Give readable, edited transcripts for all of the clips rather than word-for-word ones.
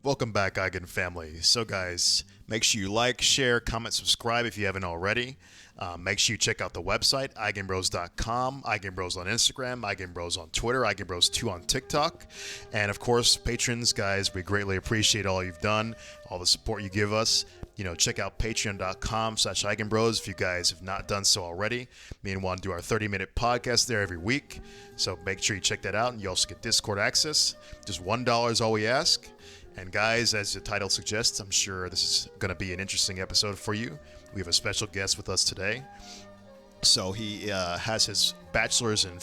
Welcome back, Eigen family. So, guys, make sure you like, share, comment, subscribe if you haven't already. Make sure you check out the website, eigenbros.com, Eigenbros on Instagram, Eigenbros on Twitter, Eigenbros2 on TikTok. And, of course, patrons, guys, we greatly appreciate all you've done, all the support you give us. Check out patreon.com/Eigenbros if you guys have not done so already. Me and Juan do our 30-minute podcast there every week. So make sure you check that out. And you also get Discord access. Just $1 is all we ask. And guys, as the title suggests, I'm sure this is going to be an interesting episode for you. We have a special guest with us today. So he has his bachelor's in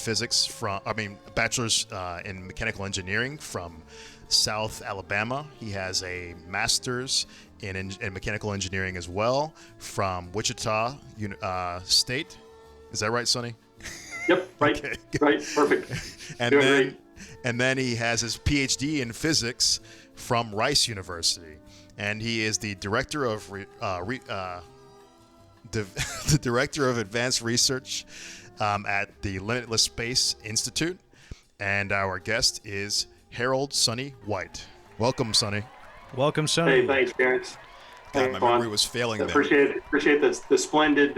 bachelor's in mechanical engineering from South Alabama. He has a master's in mechanical engineering as well from Wichita State. Is that right, Sonny? Yep, right. Okay. Right, perfect. And then he has his PhD in physics from Rice University, and he is the director of the director of advanced research at the Limitless Space Institute. And our guest is Harold Sonny White. Welcome, Sonny. Welcome, Sonny. Hey, thanks, Terrence. God, my memory was failing there. Appreciate the splendid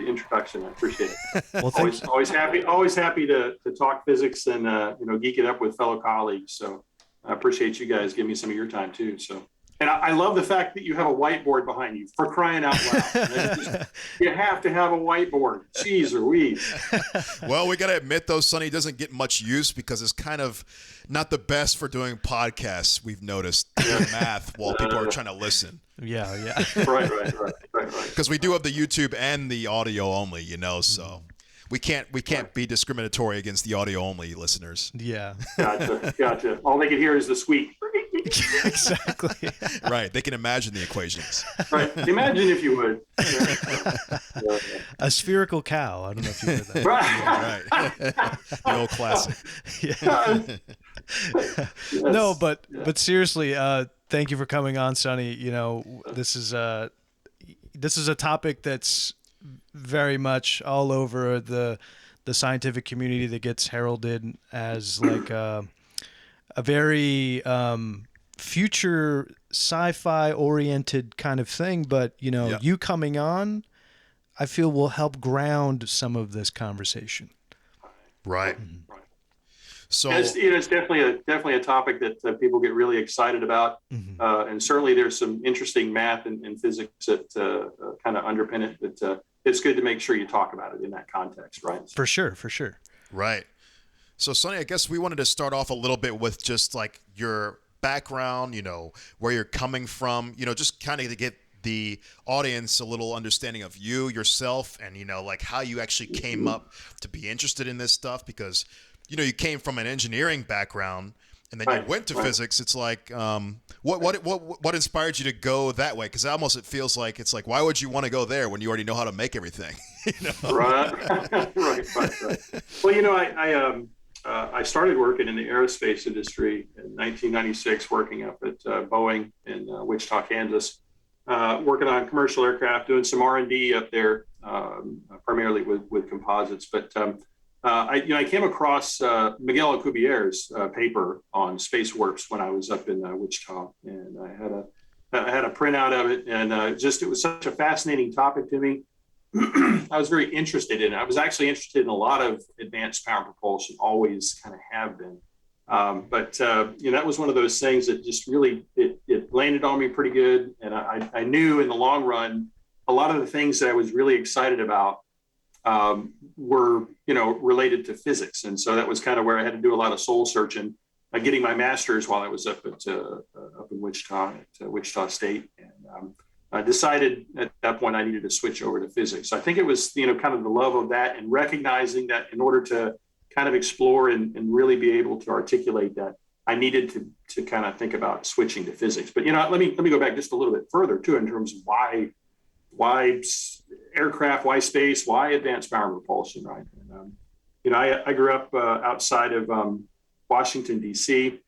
introduction. I appreciate it. Well, always happy to talk physics and geek it up with fellow colleagues. So I appreciate you guys giving me some of your time too. So, and I love the fact that you have a whiteboard behind you, for crying out loud. You have to have a whiteboard. Jeez Louise. Well, we got to admit, though, Sonny doesn't get much use because it's kind of not the best for doing podcasts, we've noticed, doing math while people are trying to listen. Yeah. Right. Because we do have the YouTube and the audio only, so we can't be discriminatory against the audio only listeners. Yeah. Gotcha. All they can hear is the squeak. Exactly. Right. They can imagine the equations. Right. Imagine if you would. A spherical cow. I don't know if you heard that. Right. The old classic. Yeah. No, but seriously, thank you for coming on, Sonny. This is a topic that's very much all over the scientific community that gets heralded as like a very future sci-fi oriented kind of thing. But you coming on, I feel will help ground some of this conversation. Right. Mm-hmm. So it's definitely a topic that people get really excited about, and certainly there's some interesting math and physics that kind of underpin it. But it's good to make sure you talk about it in that context, right? For sure. Right. So, Sonny, I guess we wanted to start off a little bit with just like your background, where you're coming from, just kind of to get the audience a little understanding of you, yourself, and, like how you actually came up to be interested in this stuff, because you came from an engineering background and then you went to physics. It's like, what inspired you to go that way? Because it feels like it's like, why would you want to go there when you already know how to make everything? Right. Well, I started working in the aerospace industry in 1996, working up at Boeing in Wichita, Kansas, working on commercial aircraft, doing some R&D up there, primarily with composites, but. I came across Miguel Alcubierre's paper on space warps when I was up in Wichita, and I had a printout of it, and it was such a fascinating topic to me. I was very interested in it. I was actually interested in a lot of advanced power propulsion, always kind of have been. But that was one of those things that just really it landed on me pretty good, and I knew in the long run a lot of the things that I was really excited about were related to physics, and so that was kind of where I had to do a lot of soul searching, getting my master's while I was up in Wichita at Wichita State, and I decided at that point I needed to switch over to physics. So I think it was kind of the love of that and recognizing that in order to kind of explore and really be able to articulate that, I needed to kind of think about switching to physics. But let me go back just a little bit further too in terms of why aircraft, why space, why advanced power propulsion, right? And, I grew up outside of Washington, D.C.,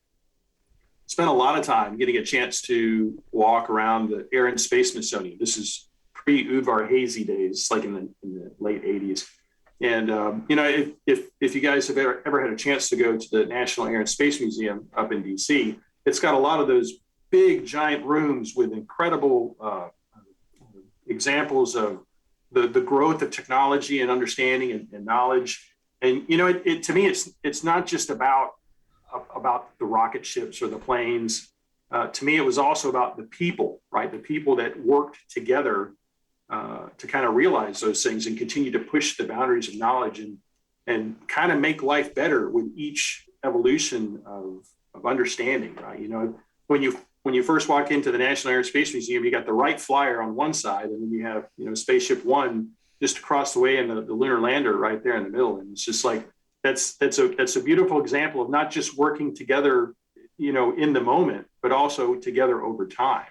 spent a lot of time getting a chance to walk around the Air and Space Smithsonian. This is pre-Udvar Hazy days, like in the late 80s. And, if you guys have ever had a chance to go to the National Air and Space Museum up in D.C., it's got a lot of those big, giant rooms with incredible examples of the growth of technology and understanding and knowledge. And, you know, it to me, it's not just about the rocket ships or the planes. To me, it was also about the people, right? The people that worked together to kind of realize those things and continue to push the boundaries of knowledge and kind of make life better with each evolution of understanding, right? You know, when you first walk into the National Air and Space Museum, you got the Wright Flyer on one side, and then you have, you know, Spaceship One just across the way, and the lunar lander right there in the middle. And it's just like that's a beautiful example of not just working together, you know, in the moment, but also together over time,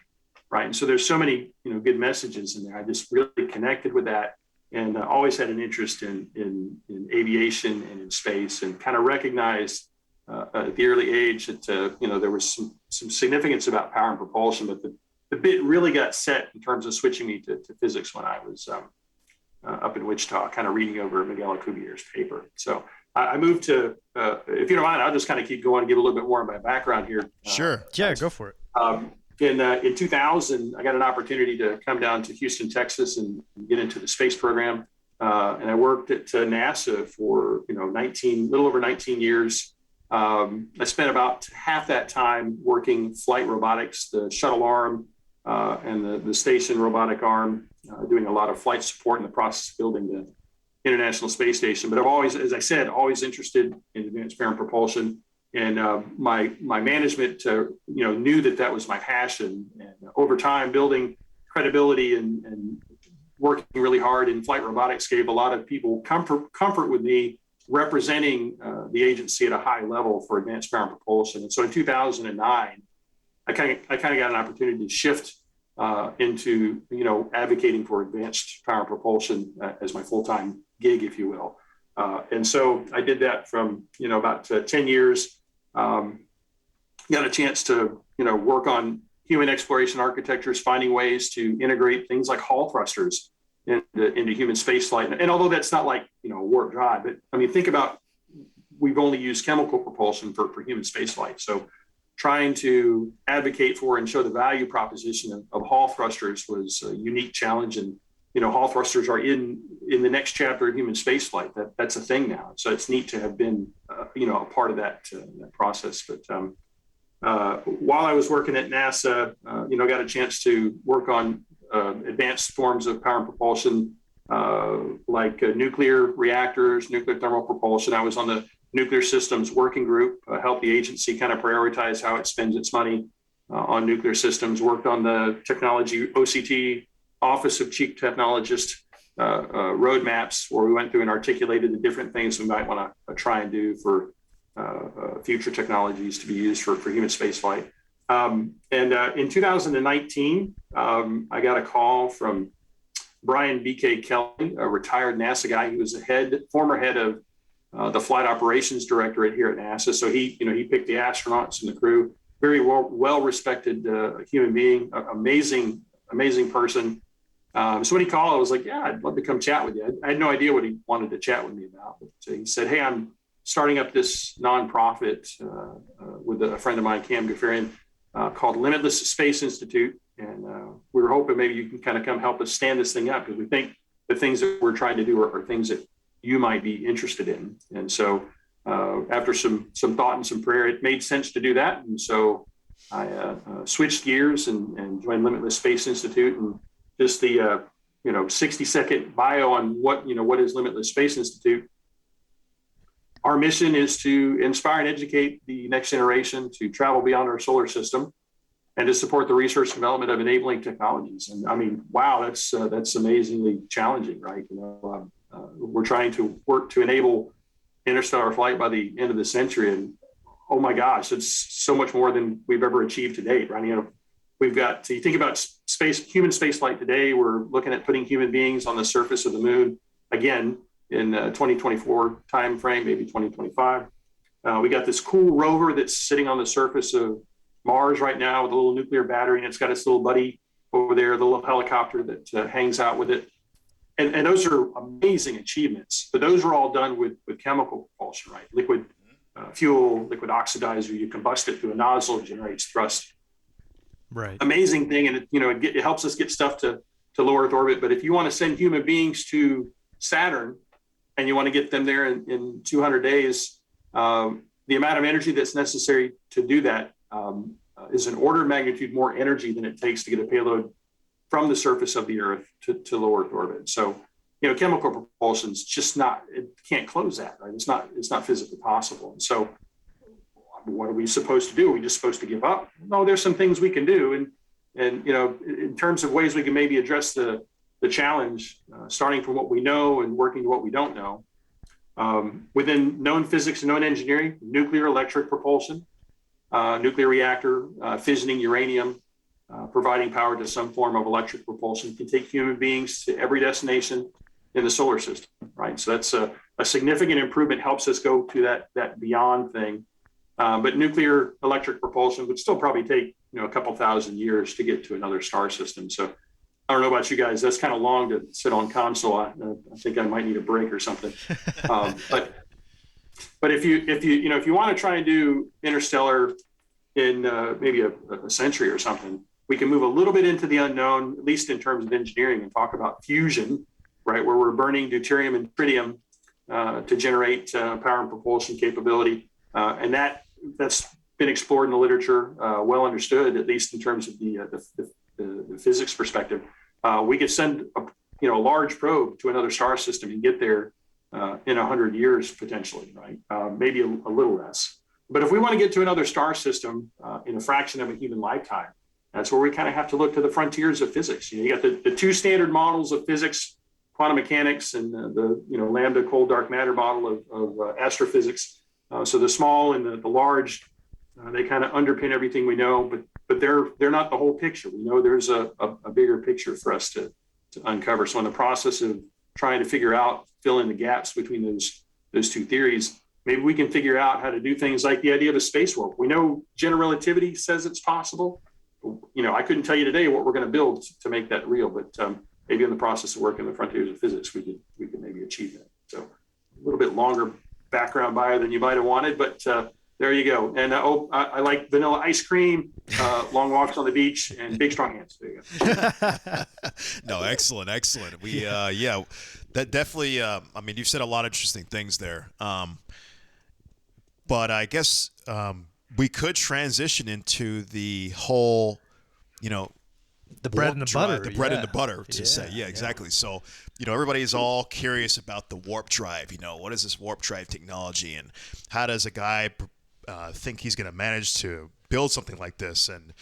right? And so there's so many, you know, good messages in there. I just really connected with that, and always had an interest in aviation and in space, and kind of recognized at the early age that you know, there was some significance about power and propulsion, but the bit really got set in terms of switching me to physics when I was up in Wichita, kind of reading over Miguel Alcubierre's paper. So I moved to, if you don't mind, I'll just kind of keep going and give a little bit more of my background here. Sure. Yeah, go for it. In 2000, I got an opportunity to come down to Houston, Texas, and get into the space program. And I worked at NASA for, you know, little over 19 years. I spent about half that time working flight robotics, the shuttle arm and the station robotic arm, doing a lot of flight support in the process of building the International Space Station. But I've always, as I said, always interested in advanced power and propulsion. And my management, you know, knew that was my passion. And over time, building credibility and working really hard in flight robotics gave a lot of people comfort with me representing the agency at a high level for advanced power and propulsion. And so in 2009, I kind of got an opportunity to shift into, you know, advocating for advanced power and propulsion as my full-time gig, if you will. And so I did that from, you know, about 10 years. Got a chance to, you know, work on human exploration architectures, finding ways to integrate things like Hall thrusters into human spaceflight. And although that's not like, you know, warp drive, but I mean, think about, we've only used chemical propulsion for human spaceflight. So trying to advocate for and show the value proposition of Hall thrusters was a unique challenge. And, you know, Hall thrusters are in the next chapter of human spaceflight. That's a thing now. So it's neat to have been, you know, a part of that process. But while I was working at NASA, you know, got a chance to work on advanced forms of power and propulsion, like nuclear reactors, nuclear thermal propulsion. I was on the Nuclear Systems Working Group, helped the agency kind of prioritize how it spends its money on nuclear systems, worked on the technology OCT, Office of Chief Technologist roadmaps, where we went through and articulated the different things we might want to try and do for future technologies to be used for human spaceflight. And in 2019, I got a call from Brian B.K. Kelly, a retired NASA guy. He was former head of the flight operations directorate here at NASA. So he picked the astronauts and the crew. Very well-respected human being, amazing person. So when he called, I was like, yeah, I'd love to come chat with you. I had no idea what he wanted to chat with me about. But he said, hey, I'm starting up this nonprofit with a friend of mine, Cam Gaffarian, called Limitless Space Institute. And we were hoping maybe you can kind of come help us stand this thing up, because we think the things that we're trying to do are things that you might be interested in. And so after some thought and some prayer, it made sense to do that. And so I switched gears and joined Limitless Space Institute. And just the 60-second bio on what is Limitless Space Institute. Our mission is to inspire and educate the next generation to travel beyond our solar system and to support the research and development of enabling technologies. And I mean, wow, that's amazingly challenging, right? We're trying to work to enable interstellar flight by the end of the century. And oh my gosh, it's so much more than we've ever achieved to date, right? We've got, so you think about human space flight today, we're looking at putting human beings on the surface of the moon again in 2024 timeframe, maybe 2025. We got this cool rover that's sitting on the surface of Mars right now with a little nuclear battery, and it's got its little buddy over there, the little helicopter that hangs out with it. And those are amazing achievements, but those are all done with chemical propulsion, right? Liquid fuel, liquid oxidizer, you combust it through a nozzle, it generates thrust. amazing thing. And it helps us get stuff to low Earth orbit. But if you want to send human beings to Saturn and you want to get them there in 200 days, the amount of energy that's necessary to do that is an order of magnitude more energy than it takes to get a payload from the surface of the Earth to low Earth orbit. So, chemical propulsion is just it can't close that, right? It's not physically possible. And so what are we supposed to do? Are we just supposed to give up? No, there's some things we can do. And in terms of ways we can maybe address the challenge, starting from what we know and working to what we don't know, within known physics and known engineering, nuclear electric propulsion, nuclear reactor, fissioning uranium, providing power to some form of electric propulsion can take human beings to every destination in the solar system, right? So that's a significant improvement, helps us go to that beyond thing. But nuclear electric propulsion would still probably take a couple thousand years to get to another star system. So I don't know about you guys, that's kind of long to sit on console. I think I might need a break or something. But if you want to try and do interstellar in maybe a century or something, we can move a little bit into the unknown, at least in terms of engineering, and talk about fusion, right, where we're burning deuterium and tritium to generate power and propulsion capability. And that's been explored in the literature, well understood, at least in terms of the physics perspective. We could send a large probe to another star system and get there in 100 years potentially, right? Maybe a little less. But if we want to get to another star system in a fraction of a human lifetime, that's where we kind of have to look to the frontiers of physics. You got the two standard models of physics, quantum mechanics, and the lambda cold dark matter model of astrophysics. So the small and the large, they kind of underpin everything we know, but they're not the whole picture. We know there's a bigger picture for us to uncover. So in the process of trying to fill in the gaps between those two theories, maybe we can figure out how to do things like the idea of a space warp. We know general relativity says it's possible. I couldn't tell you today what we're going to build to make that real, but maybe in the process of working the frontiers of physics, we could maybe achieve that. So a little bit longer background bio than you might have wanted, but there you go. And I like vanilla ice cream, long walks on the beach, and big strong hands. There you go. No, excellent. We that definitely. You've said a lot of interesting things there. But I guess we could transition into the whole, the bread and the butter. The bread and the butter to say. Yeah, exactly. So, everybody's all curious about the warp drive. What is this warp drive technology, and how does a guy think he's going to manage to build something like this? And,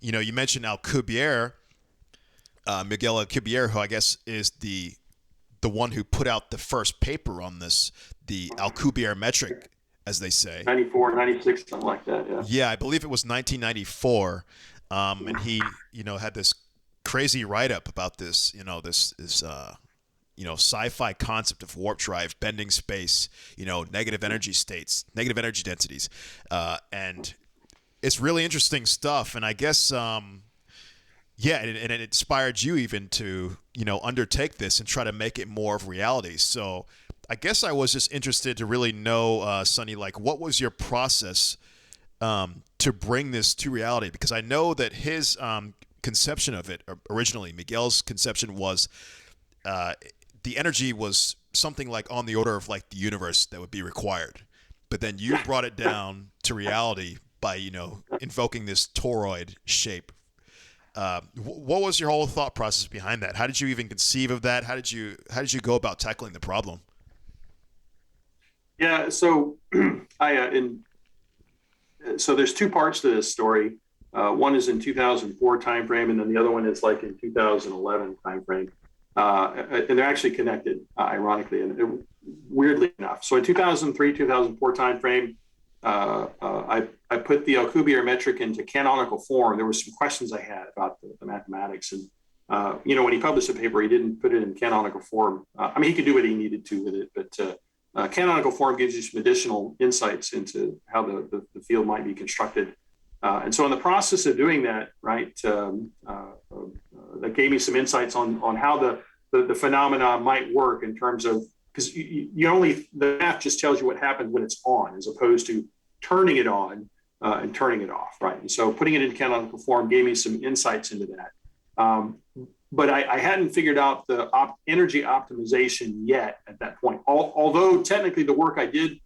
you mentioned Alcubierre, Miguel Alcubierre, who I guess is the one who put out the first paper on this, the Alcubierre metric, as they say. 94, 96, something like that, yeah. Yeah, I believe it was 1994. And he, had this crazy write-up about this, this sci-fi concept of warp drive, bending space, negative energy states, negative energy densities. And it's really interesting stuff. And I guess, and it inspired you even to, undertake this and try to make it more of reality. So I guess I was just interested to really know, Sonny, what was your process to bring this to reality? Because I know that his conception of it originally, Miguel's conception was the energy was something like on the order of the universe that would be required. But then you brought it down to reality by, invoking this toroid shape. What was your whole thought process behind that? How did you even conceive of that? How did you go about tackling the problem? Yeah, so so there's two parts to this story. One is in 2004 timeframe, and then the other one is in 2011 timeframe. And they're actually connected, ironically, and weirdly enough. So in 2003, 2004 timeframe, I put the Alcubierre metric into canonical form. There were some questions I had about the mathematics, and when he published the paper, he didn't put it in canonical form. He could do what he needed to with it, but canonical form gives you some additional insights into how the field might be constructed. And so in the process of doing that, right, that gave me some insights on how the phenomena might work in terms of, because the math just tells you what happened when it's on, as opposed to turning it on and turning it off, right? And so putting it in canonical form gave me some insights into that. But I hadn't figured out the energy optimization yet at that point. Although technically the work I did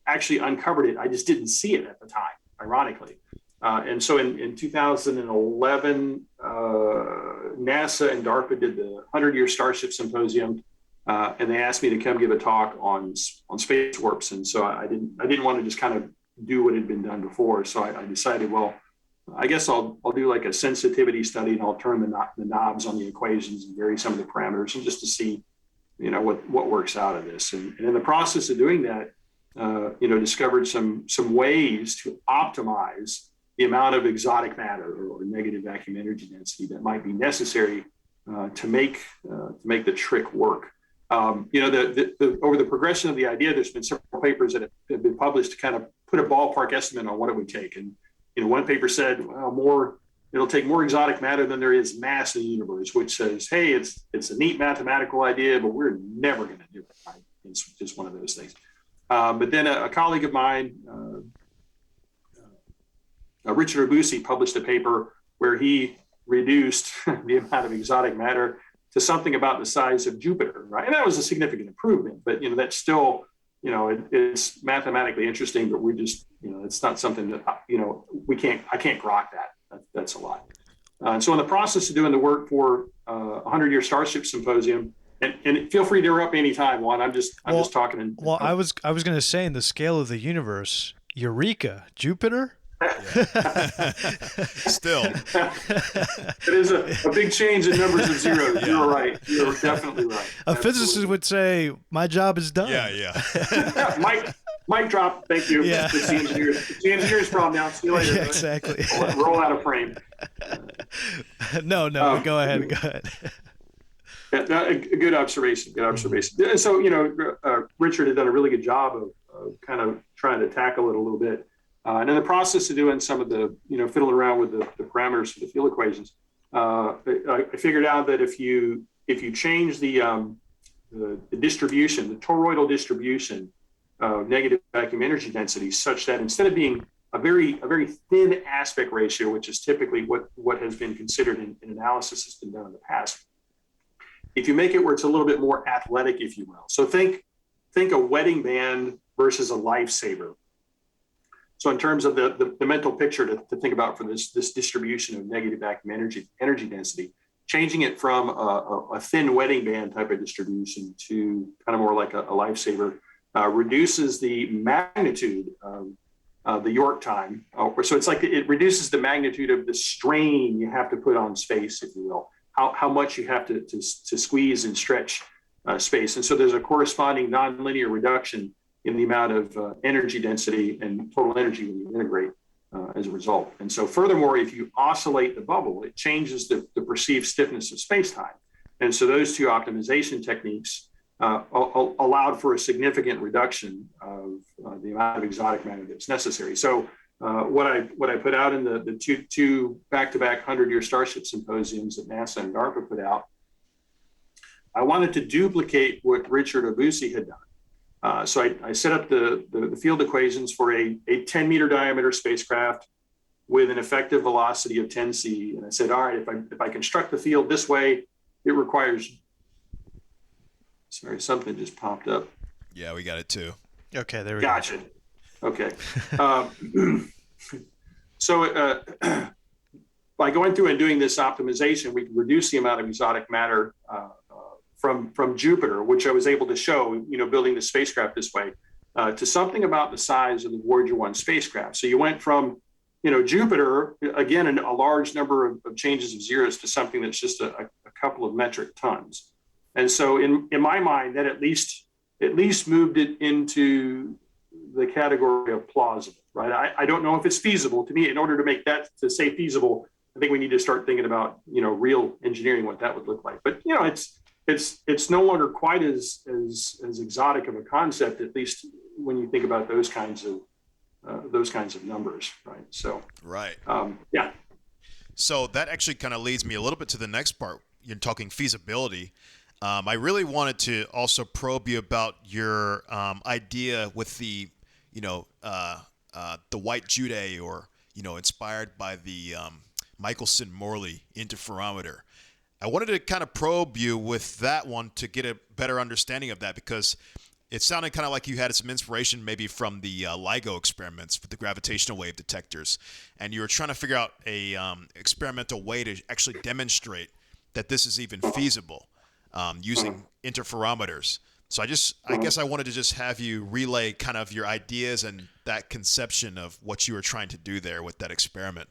actually uncovered it, I just didn't see it at the time, ironically. And so in 2011, NASA and DARPA did the 100-year Starship Symposium, and they asked me to come give a talk on space warps. And so I didn't want to just kind of do what had been done before. So I decided, well, I guess I'll do like a sensitivity study, and I'll turn the knobs on the equations and vary some of the parameters, and just to see, what works out of this. And in the process of doing that, discovered some ways to optimize the amount of exotic matter or negative vacuum energy density that might be necessary to make the trick work. Over the progression of the idea, there's been several papers that have been published to kind of put a ballpark estimate on what it would take. And one paper said, well, it'll take more exotic matter than there is mass in the universe, which says, hey, it's a neat mathematical idea, but we're never going to do it. Right? It's just one of those things. But then a colleague of mine, Richard Obusi, published a paper where he reduced the amount of exotic matter to something about the size of Jupiter, right? And that was a significant improvement, but that's still, it's mathematically interesting, but we just, it's not something that, I can't grok that. That's a lot. And so in the process of doing the work for a 100-year Starship Symposium, and feel free to interrupt me anytime, Juan. I'm just talking. I was going to say, in the scale of the universe, Eureka, Jupiter. Still, it is a big change in numbers of zeros. You're right. You're definitely right. A physicist would say, "My job is done." Yeah. Mic drop. Thank you. Yeah. It's the engineer's problem now. See you later. Yeah, exactly. Roll out of frame. No. Go ahead. Yeah, a good observation. Mm-hmm. So, Richard had done a really good job of kind of trying to tackle it a little bit. And in the process of doing some of the, fiddling around with the parameters for the field equations, I figured out that if you change the distribution, the toroidal distribution of negative vacuum energy density, such that instead of being a very thin aspect ratio, which is typically what has been considered in analysis that's been done in the past, if you make it where it's a little bit more athletic, if you will. So think a wedding band versus a lifesaver. So in terms of the mental picture to think about for this distribution of negative vacuum energy density, changing it from a thin wedding band type of distribution to kind of more like a lifesaver reduces the magnitude of the York time. So it's like it reduces the magnitude of the strain you have to put on space, if you will, how much you have to squeeze and stretch space. And so there's a corresponding nonlinear reduction in the amount of energy density and total energy when you integrate as a result. And so furthermore, if you oscillate the bubble, it changes the perceived stiffness of space-time. And so those two optimization techniques allowed for a significant reduction of the amount of exotic matter that's necessary. So what I put out in the two back-to-back 100-year Starship Symposiums that NASA and DARPA put out, I wanted to duplicate what Richard Obusi had done. So I set up the field equations for a 10-meter diameter spacecraft with an effective velocity of 10 c. And I said, all right, if I construct the field this way, it requires. Sorry, something just popped up. Yeah, we got it too. Okay, there we go. Okay. So by going through and doing this optimization, we can reduce the amount of exotic matter from Jupiter, which I was able to show, building the spacecraft this way, to something about the size of the Voyager 1 spacecraft. So you went from, Jupiter, again, a large number of changes of zeros to something that's just a couple of metric tons. And so in my mind, that at least moved it into the category of plausible, right? I don't know if it's feasible. To me, in order to make that to say feasible, I think we need to start thinking about, real engineering, what that would look like. But, it's no longer quite as exotic of a concept, at least when you think about those kinds of numbers, right? So yeah. So that actually kind of leads me a little bit to the next part. You're talking feasibility. I really wanted to also probe you about your idea with the the White Jude, or inspired by the Michelson-Morley interferometer. I wanted to kind of probe you with that one to get a better understanding of that, because it sounded kind of like you had some inspiration maybe from the LIGO experiments with the gravitational wave detectors, and you were trying to figure out a experimental way to actually demonstrate that this is even feasible using interferometers. So I guess I wanted to just have you relay kind of your ideas and that conception of what you were trying to do there with that experiment.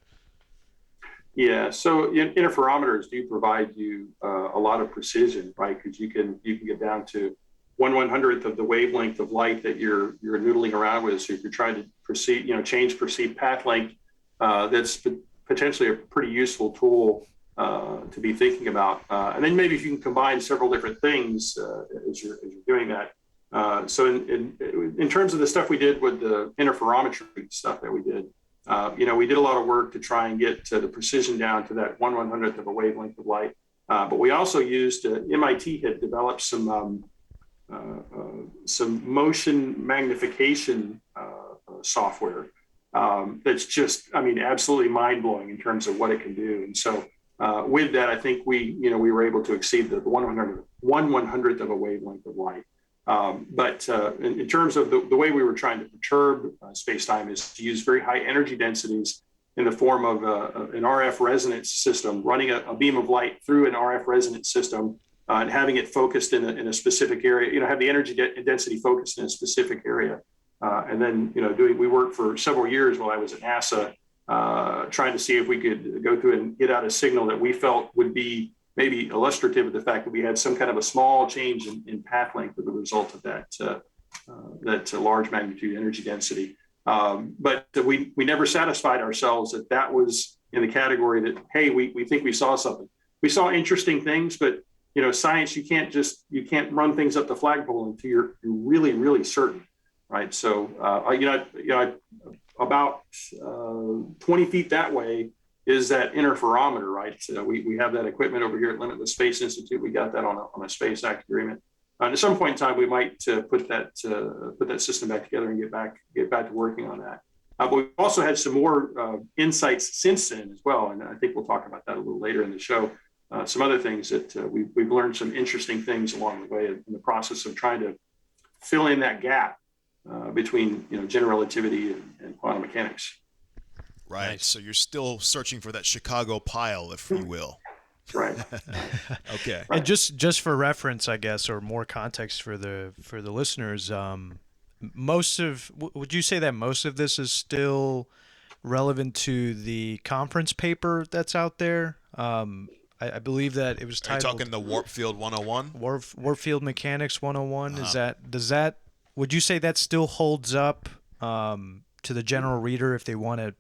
Yeah, so interferometers do provide you a lot of precision, right? Because you can get down to 1/100th of the wavelength of light that you're noodling around with. So if you're trying to change perceived path length, that's potentially a pretty useful tool to be thinking about. And then maybe if you can combine several different things as you're doing that. So in terms of the stuff we did with the interferometry stuff that we did, we did a lot of work to try and get the precision down to that 1/100th of a wavelength of light. But we also used MIT had developed some motion magnification software that's just, absolutely mind blowing in terms of what it can do. And so with that, I think we were able to exceed the 1/100th of a wavelength of light. But in terms of the way we were trying to perturb space-time is to use very high energy densities in the form of an RF resonance system, running a beam of light through an RF resonance system and having it focused in a specific area, have the energy density focused in a specific area. And then, we worked for several years while I was at NASA, trying to see if we could go through and get out a signal that we felt would be maybe illustrative of the fact that we had some kind of a small change in path length as a result of that large magnitude energy density. But we never satisfied ourselves that was in the category that, hey, we think we saw something. We saw interesting things, but science, you can't run things up the flagpole until you're really, really certain, right? So, about 20 feet that way is that interferometer, right? So we have that equipment over here at Limitless Space Institute. We got that on a Space Act agreement. And at some point in time, we might put that system back together and get back to working on that. But we've also had some more insights since then as well, and I think we'll talk about that a little later in the show. Some other things that we've learned some interesting things along the way in the process of trying to fill in that gap between general relativity and quantum mechanics. Right. Nice. So you're still searching for that Chicago pile, if you will. Right. Okay. And just for reference, I guess, or more context for the listeners, would you say that most of this is still relevant to the conference paper that's out there? I believe that it was titled. Are you talking the Warp Field 101? Warp Field Mechanics 101. Uh-huh. Would you say that still holds up to the general reader if they want to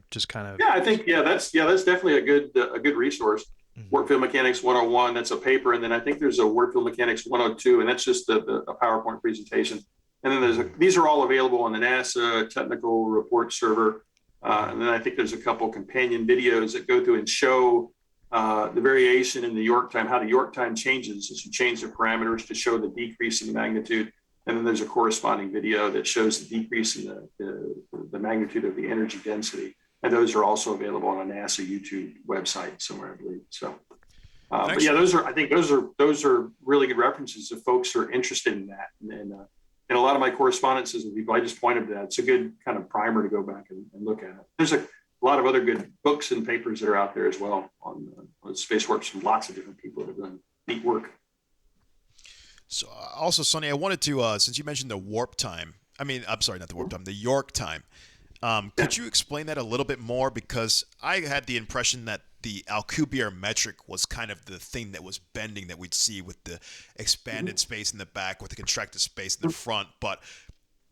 just kind of? Yeah, I think that's definitely a good resource. Mm-hmm. Warp Field Mechanics 101. That's a paper, and then I think there's a Warp Field Mechanics 102, and that's just a PowerPoint presentation. And then these are all available on the NASA technical report server. And then I think there's a couple companion videos that go through and show the variation in the York time, how the York time changes as you change the parameters to show the decrease in the magnitude. And then there's a corresponding video that shows the decrease in the magnitude of the energy density. And those are also available on a NASA YouTube website somewhere, I believe. So, but yeah, those are really good references if folks are interested in that. And a lot of my correspondences with people, I just pointed to that. It's a good kind of primer to go back and look at it. There's a lot of other good books and papers that are out there as well on space warps from lots of different people that have done neat work. So also, Sonny, I wanted to, since you mentioned the warp time, I'm sorry, not the warp time, the York time. Could you explain that a little bit more? Because I had the impression that the Alcubierre metric was kind of the thing that was bending that we'd see with the expanded space in the back, with the contracted space in the front. But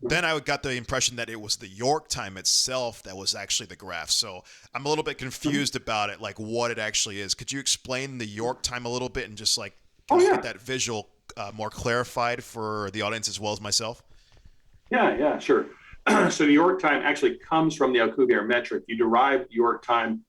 then I got the impression that it was the York time itself that was actually the graph. So I'm a little bit confused about it, what it actually is. Could you explain the York time a little bit and just get that visual more clarified for the audience as well as myself? Yeah, sure. So the York time actually comes from the Alcubierre metric. You derive York time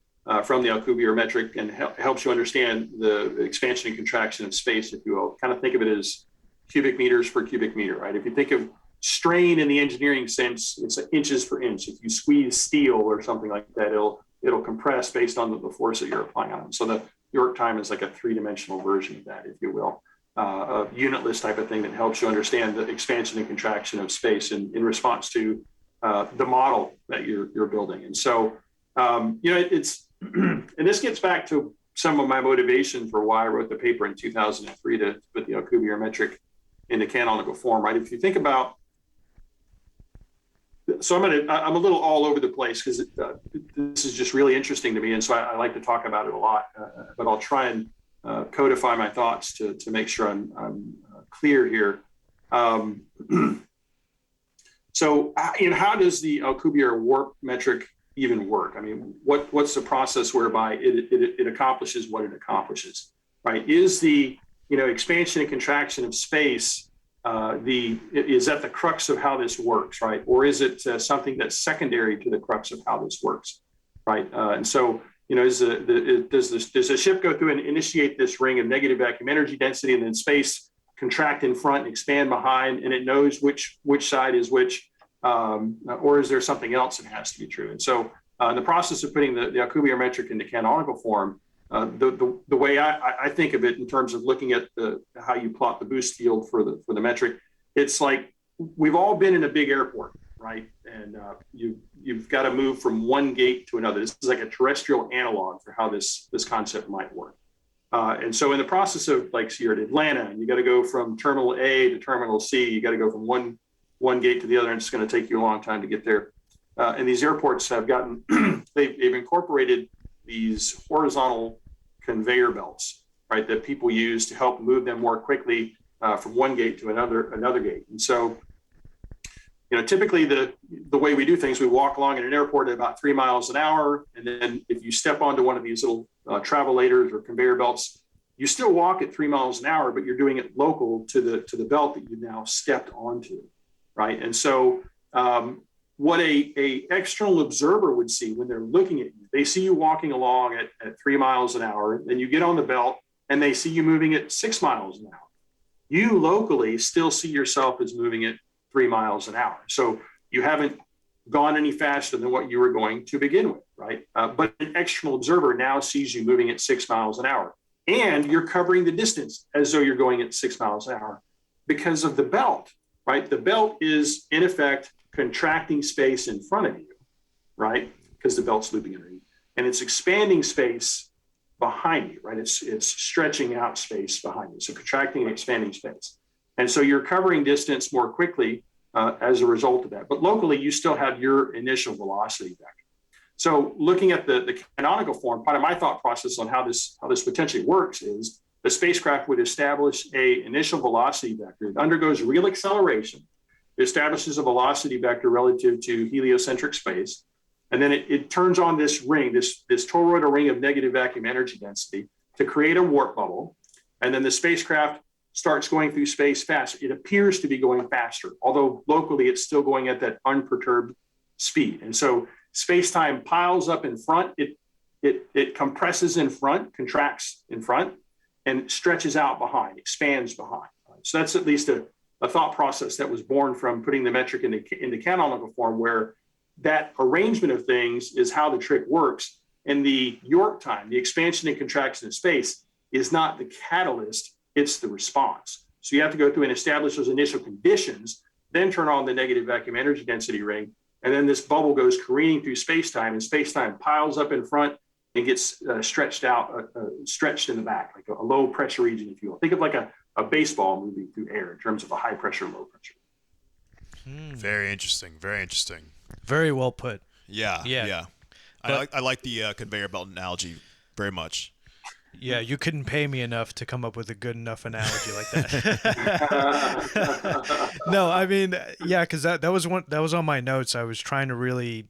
from the Alcubierre metric, and helps you understand the expansion and contraction of space, if you will. Kind of think of it as cubic meters per cubic meter, right? If you think of strain in the engineering sense, it's inches per inch. If you squeeze steel or something like that, it'll compress based on the force that you're applying on it. So the York time is like a three-dimensional version of that, if you will, a unitless type of thing that helps you understand the expansion and contraction of space in response to the model that you're building. And so, it's, and this gets back to some of my motivation for why I wrote the paper in 2003 to put the Alcubierre metric into canonical form, right? If you think about, so I'm a little all over the place because this is just really interesting to me. And so I like to talk about it a lot, but I'll try and codify my thoughts to make sure I'm clear here. So, how does the Alcubierre warp metric even work? I mean, what's the process whereby it accomplishes what it accomplishes, right? Is the expansion and contraction of space is that the crux of how this works, right? Or is it something that's secondary to the crux of how this works, right? And so, does the ship go through and initiate this ring of negative vacuum energy density, and then space contract in front and expand behind, and it knows which side is which, or is there something else that has to be true? And so, in the process of putting the Alcubierre metric into canonical form, the way I think of it in terms of looking at how you plot the boost field for the metric, it's like we've all been in a big airport, right? And you've got to move from one gate to another. This is like a terrestrial analog for how this concept might work. And so in the process of, like, so you're at Atlanta and you got to go from terminal A to terminal C, you got to go from one gate to the other, and it's going to take you a long time to get there. And these airports have gotten, they've incorporated these horizontal conveyor belts, right, that people use to help move them more quickly from one gate to another gate. And so, typically the way we do things, we walk along in an airport at about 3 miles an hour. And then if you step onto one of these little travelators or conveyor belts, you still walk at 3 miles an hour, but you're doing it local to the belt that you now stepped onto, right? And so what a external observer would see when they're looking at you, they see you walking along at 3 miles an hour, then you get on the belt and they see you moving at 6 miles an hour. You locally still see yourself as moving at 3 miles an hour. So you haven't gone any faster than what you were going to begin with, right? But an external observer now sees you moving at 6 miles an hour, and you're covering the distance as though you're going at 6 miles an hour because of the belt, right? The belt is, in effect, contracting space in front of you, right? Because the belt's looping underneath, and it's expanding space behind you, right? It's stretching out space behind you. So contracting and expanding space. And so you're covering distance more quickly as a result of that. But locally, you still have your initial velocity vector. So looking at the canonical form, part of my thought process on how this potentially works is the spacecraft would establish a initial velocity vector. It undergoes real acceleration. It establishes a velocity vector relative to heliocentric space. And then it turns on this ring, this toroidal ring of negative vacuum energy density to create a warp bubble. And then the spacecraft starts going through space fast. It appears to be going faster, although locally it's still going at that unperturbed speed. And so space-time piles up in front. It compresses in front, contracts in front, and stretches out behind, expands behind. So that's at least a thought process that was born from putting the metric in the canonical form, where that arrangement of things is how the trick works. And the York time, the expansion and contraction of space, is not the catalyst, it's the response. So you have to go through and establish those initial conditions, then turn on the negative vacuum energy density ring, and then this bubble goes careening through space-time, and space-time piles up in front and gets stretched in the back, like a low pressure region, if you will. Think of like a baseball moving through air in terms of a high pressure, low pressure. Very interesting. Very interesting. Very well put. Yeah. I like the conveyor belt analogy very much. Yeah, you couldn't pay me enough to come up with a good enough analogy like that. No, I mean, yeah, because that was on my notes. I was trying to really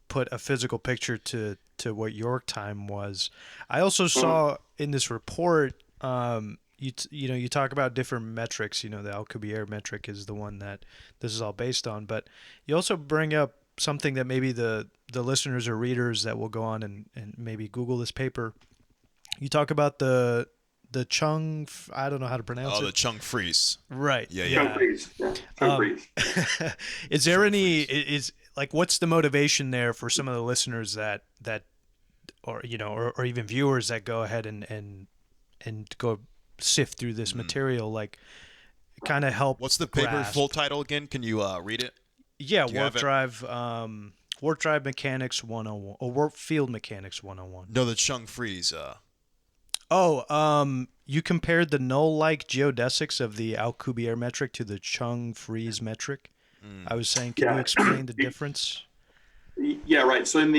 put a physical picture to what York time was. I also saw in this report, you talk about different metrics. The Alcubierre metric is the one that this is all based on, but you also bring up something that maybe the listeners or readers that will go on and maybe Google this paper. You talk about the the Chung. I don't know how to pronounce it. Oh, the Chung freeze. Right. Yeah. Chung freeze. Yeah. Chung freeze. Is there is like, what's the motivation there for some of the listeners that or or even viewers that go ahead and go sift through this material, like kind of help? What's the paper grasp. full title again? Can you read it? Yeah, Warp Drive Mechanics 101 or Warp Field Mechanics 101. No, the Chung freeze. You compared the null-like geodesics of the Alcubierre metric to the Chung freeze metric. I was saying, can you explain the difference? Yeah, right. So in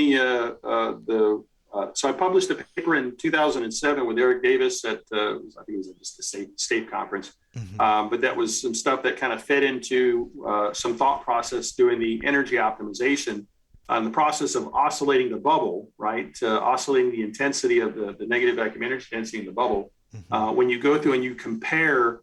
so I published a paper in 2007 with Eric Davis at I think it was at just the state conference, but that was some stuff that kind of fed into some thought process doing the energy optimization on the process of oscillating the bubble, right? Oscillating the intensity of the negative vacuum energy density in the bubble. When you go through and you compare,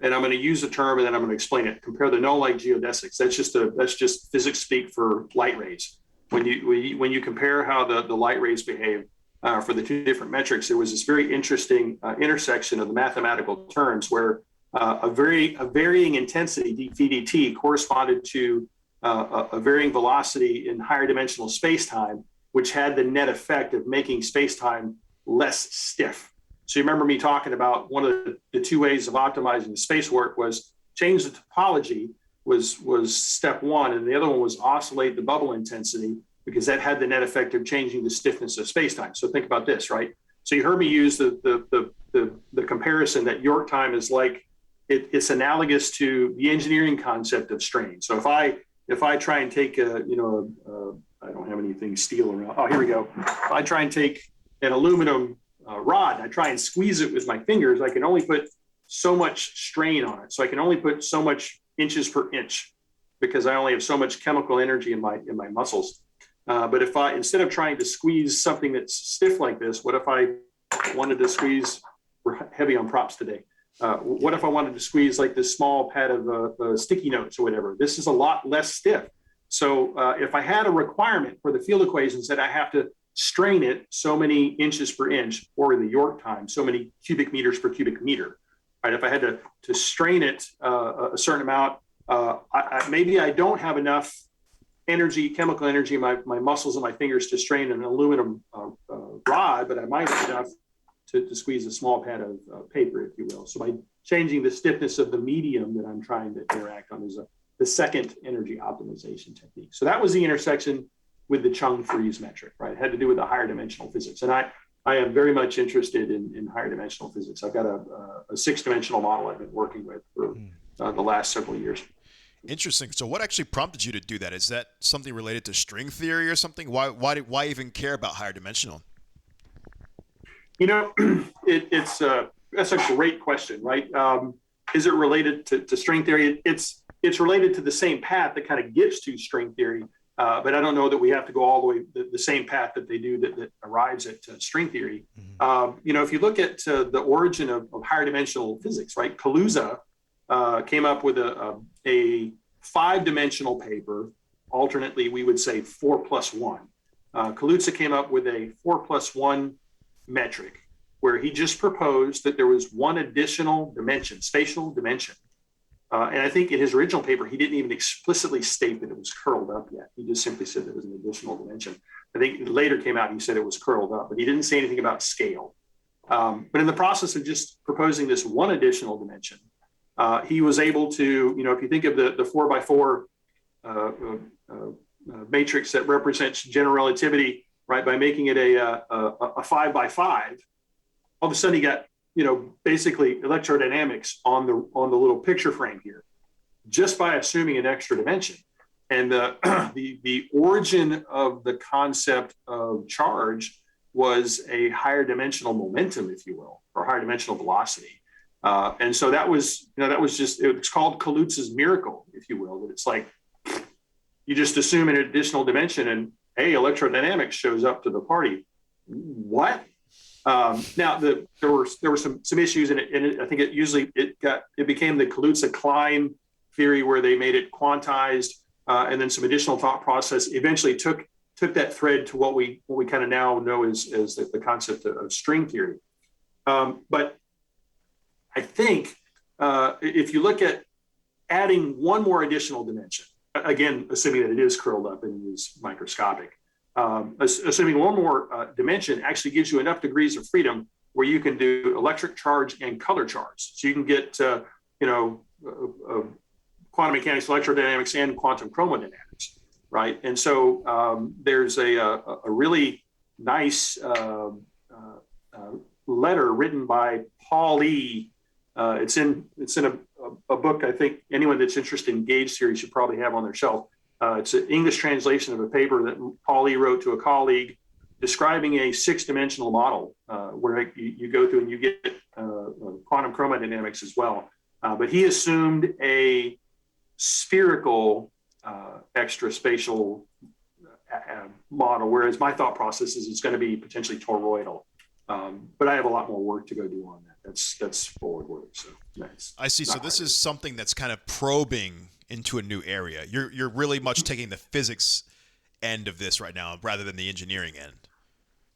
and I'm going to use a term and then I'm going to explain it. Compare the null-like geodesics. That's just physics speak for light rays. When you compare how the light rays behave for the two different metrics, there was this very interesting intersection of the mathematical terms where a varying intensity dV/dt corresponded to a varying velocity in higher dimensional space-time, which had the net effect of making space-time less stiff. So you remember me talking about one of the two ways of optimizing the space work was change the topology was step one, and the other one was oscillate the bubble intensity, because that had the net effect of changing the stiffness of space-time. So think about this, right? So you heard me use the comparison that York time is like, it's analogous to the engineering concept of strain. So if I try and take I don't have anything steel around. Oh, here we go. If I try and take an aluminum rod, I try and squeeze it with my fingers, I can only put so much strain on it. So I can only put so much inches per inch because I only have so much chemical energy in my muscles. But if instead of trying to squeeze something that's stiff like this, what if I wanted to squeeze, we're heavy on props today. What if I wanted to squeeze like this small pad of sticky notes or whatever? This is a lot less stiff. So if I had a requirement for the field equations that I have to strain it so many inches per inch, or in the York time, so many cubic meters per cubic meter, right? If I had to strain it a certain amount, maybe I don't have enough energy, chemical energy in my muscles and my fingers to strain an aluminum rod, but I might have enough to squeeze a small pad of paper, if you will. So by changing the stiffness of the medium that I'm trying to interact on is the second energy optimization technique. So that was the intersection with the Chung freeze metric, right? It had to do with the higher dimensional physics. And I am very much interested in higher dimensional physics. I've got a six-dimensional model I've been working with for the last several years. Interesting. So what actually prompted you to do that? Is that something related to string theory or something? Why even care about higher dimensional? That's a great question, right? Is it related to string theory? It's related to the same path that kind of gets to string theory, but I don't know that we have to go all the way the same path that they do that arrives at string theory. If you look at the origin of higher dimensional physics, right? Kaluza came up with a five-dimensional paper. Alternately, we would say 4+1. Kaluza came up with a 4+1 metric where he just proposed that there was one additional dimension, spatial dimension. And I think in his original paper, he didn't even explicitly state that it was curled up yet. He just simply said there was an additional dimension. I think it later came out and he said it was curled up, but he didn't say anything about scale. But in the process of just proposing this one additional dimension, he was able to, if you think of the 4x4 matrix that represents general relativity, right, by making it a 5x5, all of a sudden he got, basically electrodynamics on the little picture frame here, just by assuming an extra dimension. And the origin of the concept of charge was a higher dimensional momentum, if you will, or higher dimensional velocity. And so that was just, it's called Kaluza's miracle, if you will, that it's like, you just assume an additional dimension and, hey, electrodynamics shows up to the party. What? Now there were some issues in it, I think it became the Kaluza climb theory where they made it quantized, and then some additional thought process eventually took that thread to what we kind of now know as the concept of string theory. But I think if you look at adding one more additional dimension, again, assuming that it is curled up and is microscopic, assuming one more dimension actually gives you enough degrees of freedom where you can do electric charge and color charge. So you can get, quantum mechanics, electrodynamics, and quantum chromodynamics, right? And so there's a really nice letter written by Paul E. It's in a book. I think anyone that's interested in gauge theory should probably have on their shelf. It's an English translation of a paper that Paul E. wrote to a colleague describing a six-dimensional model where you go through and you get quantum chromodynamics as well. But he assumed a spherical extraspatial model, whereas my thought process is it's going to be potentially toroidal. But I have a lot more work to go do on that. That's forward work. So nice. I see. So this is something that's kind of probing into a new area. You're really much taking the physics end of this right now rather than the engineering end.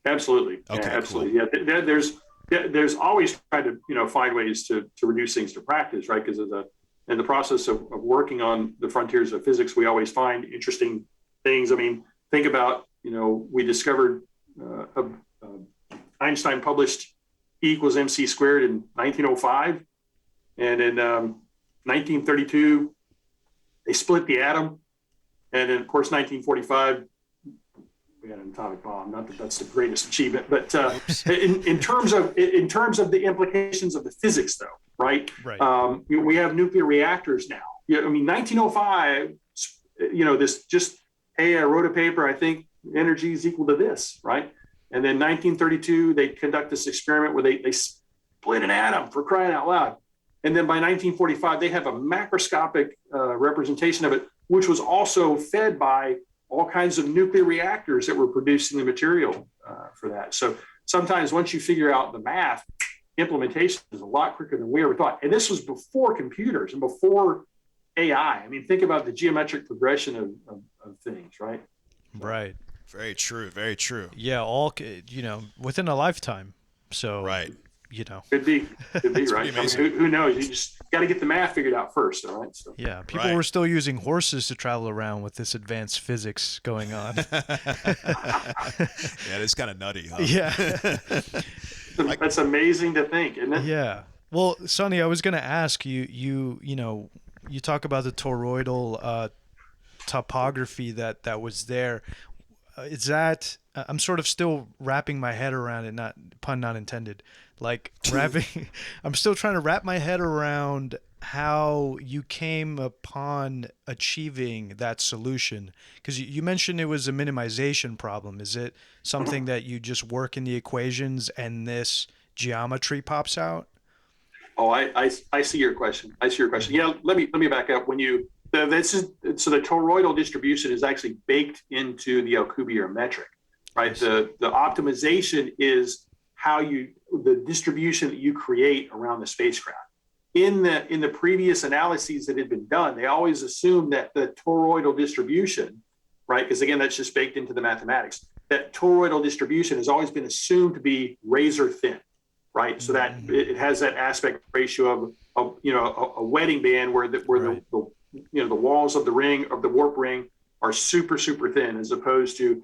Absolutely. Okay. Yeah, absolutely. Cool. Yeah. There's always trying to find ways to reduce things to practice, right? Because in the process of working on the frontiers of physics, we always find interesting things. I mean, think about, we discovered Einstein published E equals mc squared in 1905. And in 1932, they split the atom. And then, of course, 1945, we had an atomic bomb. Not that that's the greatest achievement, but in terms of the implications of the physics, though, right? Right. We have nuclear reactors now. I mean, 1905. This just, hey, I wrote a paper. I think energy is equal to this, right? And then 1932, they conduct this experiment where they split an atom, for crying out loud. And then by 1945, they have a macroscopic representation of it, which was also fed by all kinds of nuclear reactors that were producing the material for that. So sometimes once you figure out the math, implementation is a lot quicker than we ever thought. And this was before computers and before AI. I mean, think about the geometric progression of things, right? Right. Very true. Very true. Yeah. All, within a lifetime. So, right. Could be right. I mean, who knows? You just got to get the math figured out first, all right? So. Yeah, people were still using horses to travel around with this advanced physics going on. Yeah, it's kind of nutty, huh? Yeah. That's amazing to think, isn't it? Yeah. Well, Sonny, I was going to ask you. You talk about the toroidal topography that was there. Is that I'm sort of still wrapping my head around it, not pun not intended. Like I'm still trying to wrap my head around how you came upon achieving that solution, because you mentioned it was a minimization problem. Is it something that you just work in the equations and this geometry pops out? Oh, I see your question. Yeah, let me back up. The toroidal distribution is actually baked into the Alcubierre metric, right? The optimization is the distribution that you create around the spacecraft. In the previous analyses that had been done, they always assumed that the toroidal distribution, right? Because again, that's just baked into the mathematics. That toroidal distribution has always been assumed to be razor thin, right? So that it has that aspect ratio of a wedding band where the walls of the ring of the warp ring are super thin as opposed to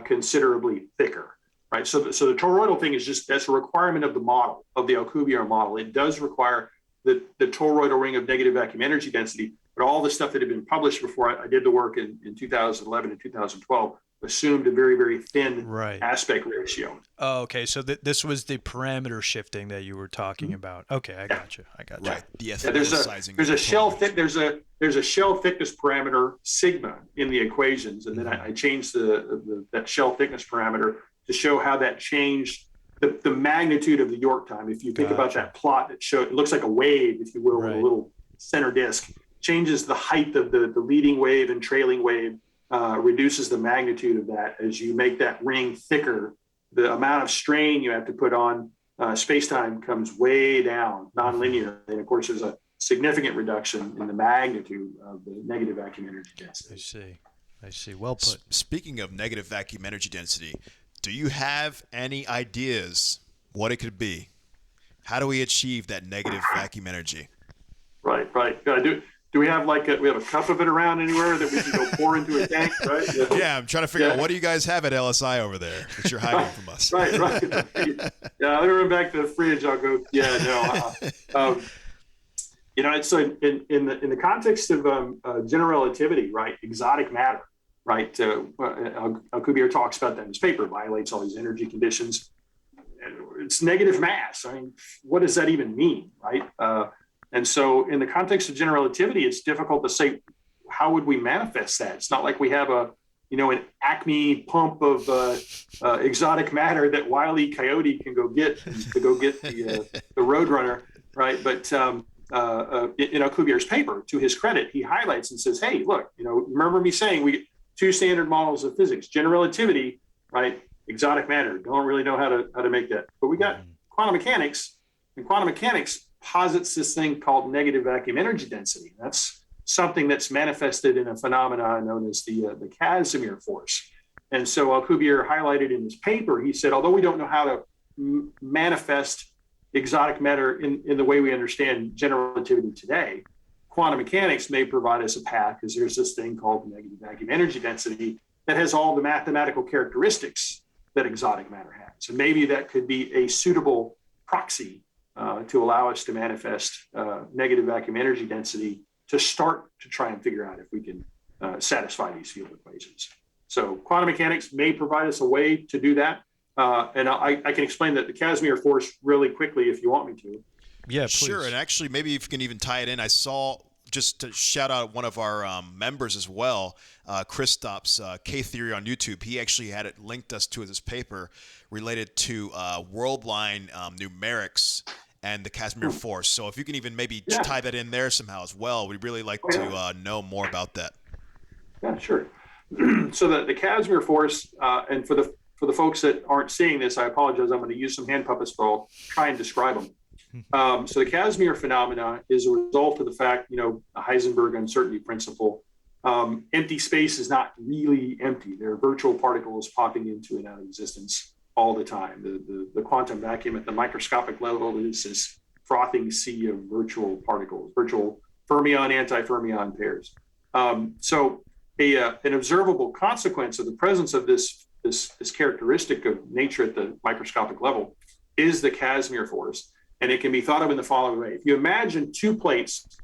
considerably thicker. Right, so the toroidal thing is that's a requirement of the model, of the Alcubierre model. It does require the toroidal ring of negative vacuum energy density, but all the stuff that had been published before I did the work in 2011 and 2012 assumed a very thin aspect ratio. Oh, okay. So this was the parameter shifting that you were talking about. Okay, I got you. Right. There's a shell there's a shell thickness parameter sigma in the equations, and then I changed that shell thickness parameter to show how that changed the magnitude of the York time. If you think about that plot that showed, it looks like a wave, if you will, with a little center disk, changes the height of the leading wave and trailing wave, reduces the magnitude of that. As you make that ring thicker, the amount of strain you have to put on space-time comes way down, nonlinear. And of course, there's a significant reduction in the magnitude of the negative vacuum energy density. I see. Well put. Speaking of negative vacuum energy density, do you have any ideas what it could be? How do we achieve that negative vacuum energy? Right. Do we have we have a cup of it around anywhere that we can go pour into a tank? Right. Yeah, I'm trying to figure out, what do you guys have at LSI over there that you're hiding from us? Right. Yeah, let me run back to the fridge. I'll go. Yeah, no. It's in the context of general relativity, right? Exotic matter, right? Alcubierre talks about that in his paper. Violates all these energy conditions. It's negative mass. I mean, what does that even mean, right? And so, in the context of general relativity, it's difficult to say how would we manifest that. It's not like we have an Acme pump of exotic matter that Wile E. Coyote can go get the Roadrunner, right? But in Alcubierre's paper, to his credit, he highlights and says, "Hey, look, remember me saying we get two standard models of physics: general relativity, right? Exotic matter. Don't really know how to make that, but we got quantum mechanics, and quantum mechanics posits this thing called negative vacuum energy density. That's something that's manifested in a phenomenon known as the Kasmir Force. And so Alcubierre highlighted in his paper, he said, although we don't know how to manifest exotic matter in the way we understand general relativity today, quantum mechanics may provide us a path, because there's this thing called negative vacuum energy density that has all the mathematical characteristics that exotic matter has. And maybe that could be a suitable proxy to allow us to manifest negative vacuum energy density to start to try and figure out if we can satisfy these field equations. So quantum mechanics may provide us a way to do that. And I can explain that the Kasmir force really quickly if you want me to. Yeah, please. Sure. And actually, maybe if you can even tie it in, I saw, just to shout out one of our members as well, Chris Stops K-Theory on YouTube. He actually had it linked us to his paper related to world-line numerics and the Kasmir force. So if you can even maybe tie that in there somehow as well, we'd really like to know more about that. Yeah, sure. So the Kasmir force, and for the folks that aren't seeing this, I apologize. I'm going to use some hand puppets, but I'll try and describe them. So the Kasmir phenomena is a result of the fact, the Heisenberg uncertainty principle. Empty space is not really empty. There are virtual particles popping into and out of existence all the time. The quantum vacuum at the microscopic level is this frothing sea of virtual particles, virtual fermion, anti-fermion pairs. So an observable consequence of the presence of this characteristic of nature at the microscopic level is the Kasmir force. And it can be thought of in the following way. If you imagine two plates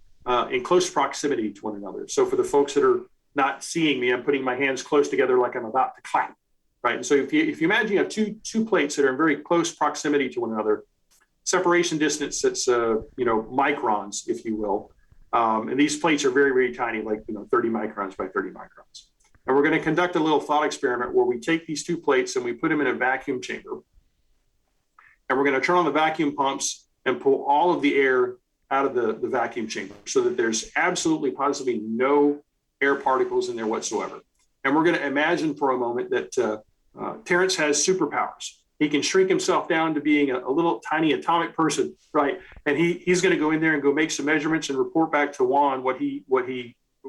in close proximity to one another. So for the folks that are not seeing me, I'm putting my hands close together like I'm about to clap, right? And so if you imagine you have two plates that are in very close proximity to one another, separation distance that's microns, if you will. And these plates are very, very tiny, like 30 microns by 30 microns. And we're going to conduct a little thought experiment where we take these two plates and we put them in a vacuum chamber. And we're going to turn on the vacuum pumps and pull all of the air out of the vacuum chamber so that there's absolutely positively no air particles in there whatsoever. And we're going to imagine for a moment that Terrence has superpowers. He can shrink himself down to being a little tiny atomic person, right? And he's going to go in there and go make some measurements and report back to Juan what he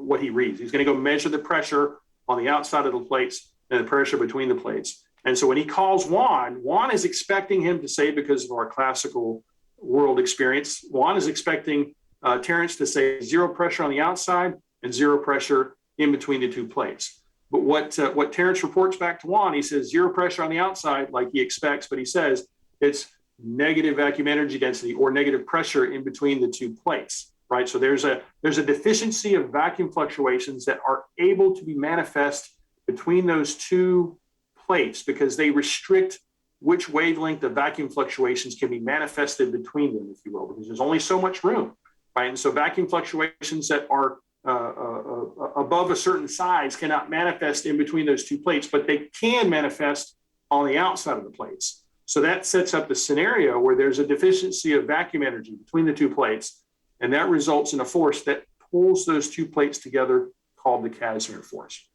reads. He's going to go measure the pressure on the outside of the plates and the pressure between the plates. And so when he calls Juan is expecting him to say, because of our classical world experience, Juan is expecting Terrence to say zero pressure on the outside and zero pressure in between the two plates. But what Terrence reports back to Juan, he says zero pressure on the outside like he expects, but he says it's negative vacuum energy density or negative pressure in between the two plates, right? So there's a deficiency of vacuum fluctuations that are able to be manifest between those two plates because they restrict which wavelength of vacuum fluctuations can be manifested between them, if you will, because there's only so much room, right? And so vacuum fluctuations that are above a certain size cannot manifest in between those two plates, but they can manifest on the outside of the plates. So that sets up the scenario where there's a deficiency of vacuum energy between the two plates, and that results in a force that pulls those two plates together called the Kasmir force.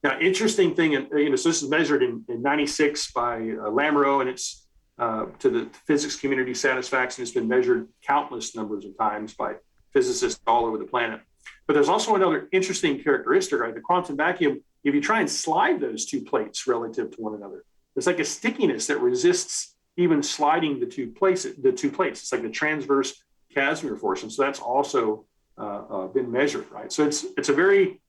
Now, interesting thing, so this is measured in 96 by Lamoureux, and it's to the physics community satisfaction. It's been measured countless numbers of times by physicists all over the planet. But there's also another interesting characteristic, right? The quantum vacuum, if you try and slide those two plates relative to one another, there's like a stickiness that resists even sliding the two plates. It's like the transverse Kasmir force, and so that's also been measured, right? So it's a very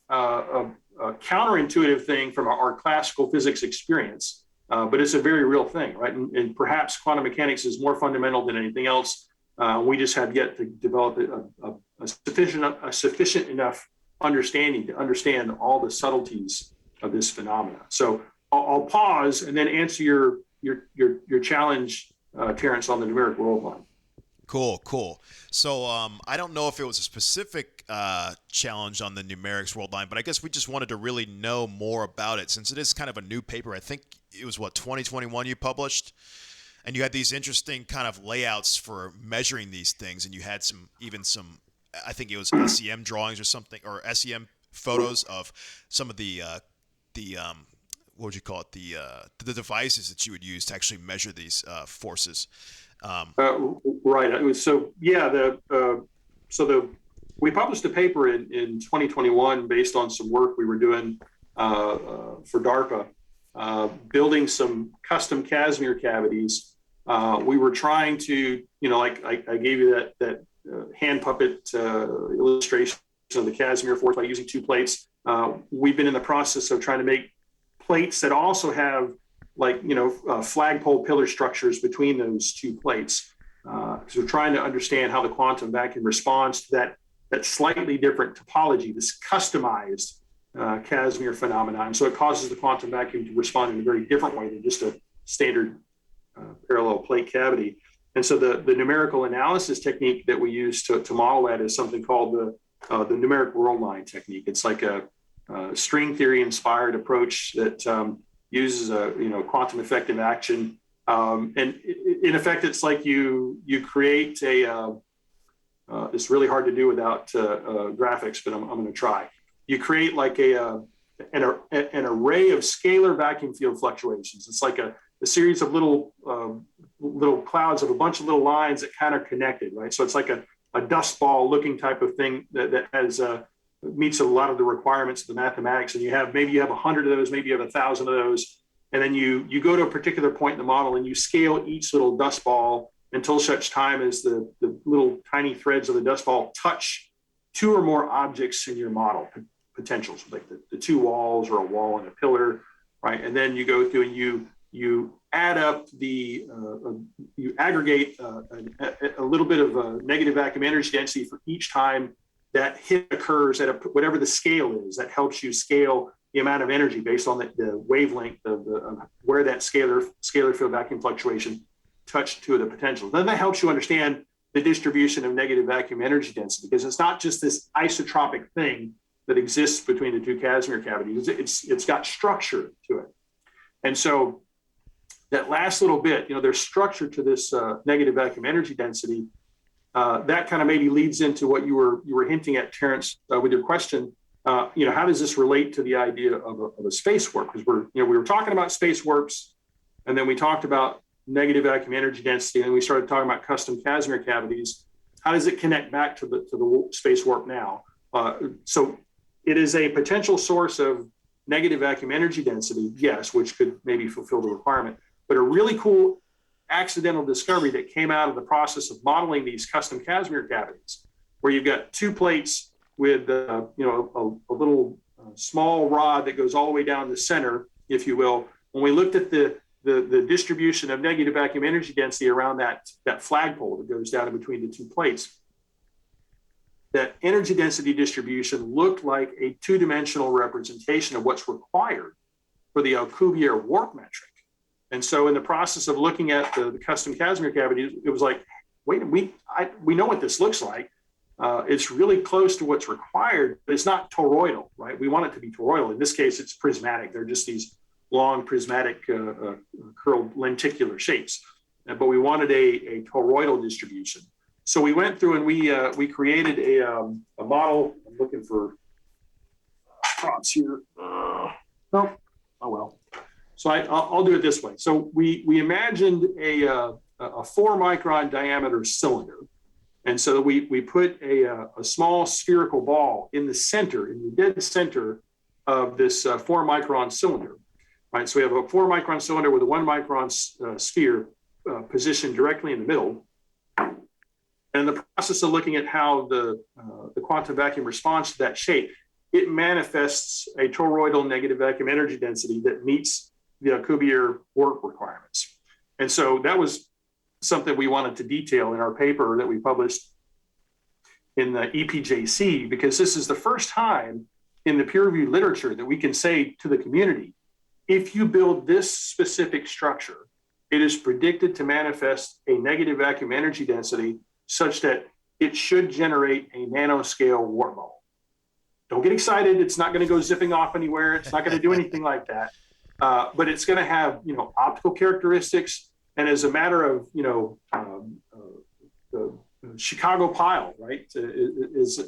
counterintuitive thing from our classical physics experience, but it's a very real thing, right? And perhaps quantum mechanics is more fundamental than anything else. We just have yet to develop a sufficient enough understanding to understand all the subtleties of this phenomena. So I'll pause and then answer your challenge, Terrence, on the numeric world line. Cool. So I don't know if it was a specific challenge on the numerics world line, but I guess we just wanted to really know more about it since it is kind of a new paper. I think it was 2021 you published, and you had these interesting kind of layouts for measuring these things, and you had some I think it was SEM drawings or something, or SEM photos of some of the what would you call it, the devices that you would use to actually measure these forces. Right. So yeah, we published a paper in 2021 based on some work we were doing for DARPA, building some custom Kasmir cavities. We were trying to, like I gave you that hand puppet illustration of the Kasmir force by using two plates. We've been in the process of trying to make plates that also have flagpole pillar structures between those two plates. So we're trying to understand how the quantum vacuum responds to that slightly different topology, this customized Kasmir phenomenon. And so it causes the quantum vacuum to respond in a very different way than just a standard parallel plate cavity. And so the numerical analysis technique that we use to model that is something called the numeric world line technique. It's like a string theory inspired approach that uses a quantum effective action, and in effect, it's like you create it's really hard to do without graphics, but I'm going to try. You create like an array of scalar vacuum field fluctuations. It's like a series of little clouds of a bunch of little lines that kind of connected, right? So it's like a dust ball looking type of thing that has meets a lot of the requirements of the mathematics. And you have 100 of those, maybe you have 1,000 of those. And then you go to a particular point in the model and you scale each little dust ball until such time as the little tiny threads of the dust ball touch two or more objects in your model potentials, like the two walls or a wall and a pillar, right? And then you go through and you add up you aggregate a little bit of a negative vacuum energy density for each time that hit occurs at whatever the scale is. That helps you scale the amount of energy based on the wavelength of where that scalar field vacuum fluctuation touched two of the potentials. Then that helps you understand the distribution of negative vacuum energy density, because it's not just this isotropic thing that exists between the two Kasmir cavities. It's got structure to it. And so that last little bit, there's structure to this negative vacuum energy density. That kind of maybe leads into what you were hinting at, Terrence, with your question. How does this relate to the idea of a space warp? Because we were talking about space warps, and then we talked about negative vacuum energy density, and we started talking about custom Kasmir cavities. How does it connect back to the space warp now? So it is a potential source of negative vacuum energy density, yes, which could maybe fulfill the requirement, but a really cool accidental discovery that came out of the process of modeling these custom Kasmir cavities, where you've got two plates with a little small rod that goes all the way down the center, if you will. When we looked at the distribution of negative vacuum energy density around that flagpole that goes down in between the two plates, that energy density distribution looked like a two-dimensional representation of what's required for the Alcubierre warp metric. And so in the process of looking at the custom Kasmir cavities, it was like, wait, we know what this looks like. It's really close to what's required, but it's not toroidal, right? We want it to be toroidal. In this case, it's prismatic. They're just these long prismatic curled lenticular shapes. But we wanted a toroidal distribution. So we went through and we created a model. I'm looking for props here. Oh well. So I'll do it this way. So we imagined a 4-micron diameter cylinder. And so we put a small spherical ball in the center, in the dead center of this 4-micron cylinder. Right? So we have a 4-micron cylinder with a 1-micron sphere. positioned directly in the middle. And the process of looking at how the quantum vacuum responds to that shape, it manifests a toroidal negative vacuum energy density that meets the Alcubierre work requirements. And so that was something we wanted to detail in our paper that we published in the EPJC, because this is the first time in the peer-reviewed literature that we can say to the community, if you build this specific structure, it is predicted to manifest a negative vacuum energy density such that it should generate a nanoscale warp bubble. Don't get excited. It's not going to go zipping off anywhere. It's not going to do anything like that. But it's going to have, optical characteristics. And as a matter of, the Chicago pile, right, is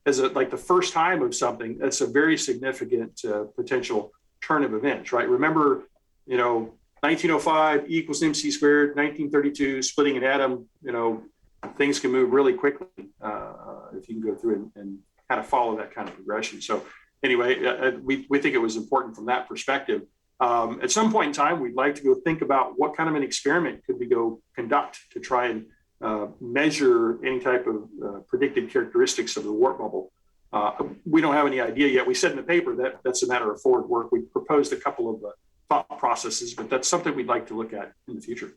like the first time of something, that's a very significant potential turn of events, right? Remember, 1905 E equals mc squared, 1932 splitting an atom, things can move really quickly if you can go through and kind of follow that kind of progression. So anyway, we think it was important from that perspective. At some point in time, we'd like to go think about what kind of an experiment could we go conduct to try and measure any type of predicted characteristics of the warp bubble. We don't have any idea yet. We said in the paper that that's a matter of forward work. We proposed a couple of thought processes, but that's something we'd like to look at in the future.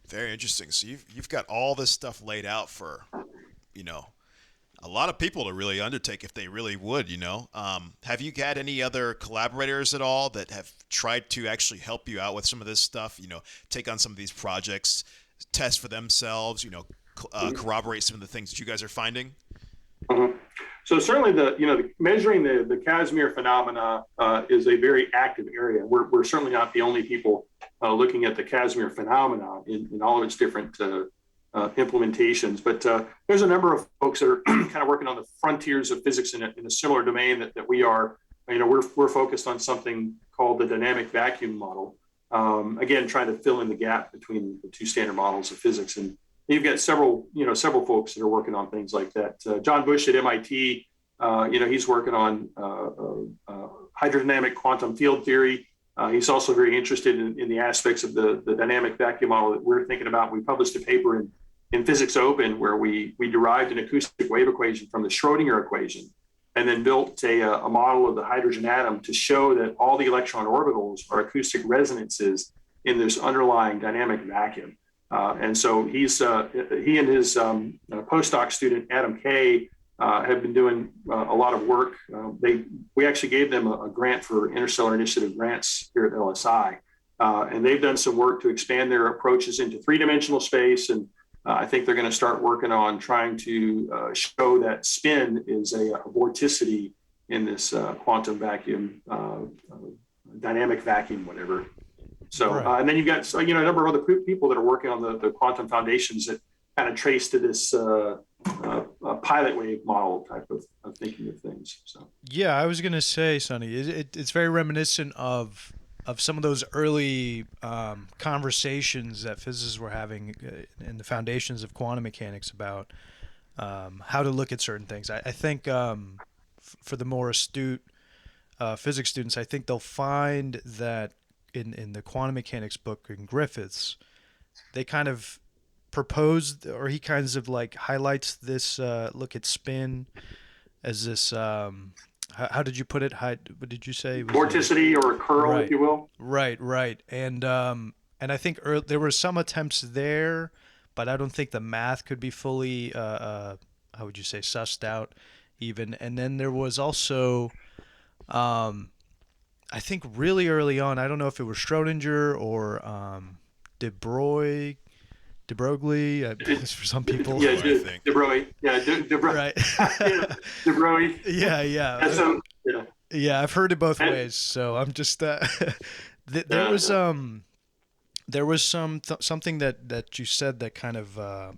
Very interesting. So you've got all this stuff laid out for, a lot of people to really undertake if they really would, Have you had any other collaborators at all that have tried to actually help you out with some of this stuff, take on some of these projects, test for themselves, corroborate some of the things that you guys are finding? Mm-hmm. So certainly measuring the Kasmir phenomena is a very active area. We're certainly not the only people looking at the Kasmir phenomena in all of its different implementations, but there's a number of folks that are kind of working on the frontiers of physics in a similar domain that we are. We're focused on something called the dynamic vacuum model. Again, trying to fill in the gap between the two standard models of physics. And you've got several folks that are working on things like that. John Bush at MIT, he's working on hydrodynamic quantum field theory. He's also very interested in the aspects of the dynamic vacuum model that we're thinking about. We published a paper in Physics Open where we derived an acoustic wave equation from the Schrodinger equation and then built a model of the hydrogen atom to show that all the electron orbitals are acoustic resonances in this underlying dynamic vacuum. And so he and his postdoc student, Adam Kay, have been doing a lot of work. We actually gave them a grant for Interstellar Initiative grants here at LSI. And they've done some work to expand their approaches into three-dimensional space. And I think they're going to start working on trying to show that spin is a vorticity in this quantum vacuum, dynamic vacuum, whatever. So, right. And then you've got a number of other people that are working on the quantum foundations that kind of trace to this pilot wave model type of thinking of things. So yeah, I was gonna say, Sonny, it's very reminiscent of some of those early conversations that physicists were having in the foundations of quantum mechanics about how to look at certain things. I think for the more astute physics students, I think they'll find that in the quantum mechanics book in Griffiths, they kind of proposed, or he kind of like highlights this look at spin as this how did you put it? What did you say? Vorticity or a curl, right, if you will. Right. And I think there were some attempts there, but I don't think the math could be fully how would you say, sussed out even. And then there was also I think really early on, I don't know if it was Schrodinger or de Broglie, for some people. Yeah, de Broglie. Yeah, de Broglie. Right. De Broglie. Yeah. Yeah, I've heard it both ways, so I'm just there was something that you said that kind of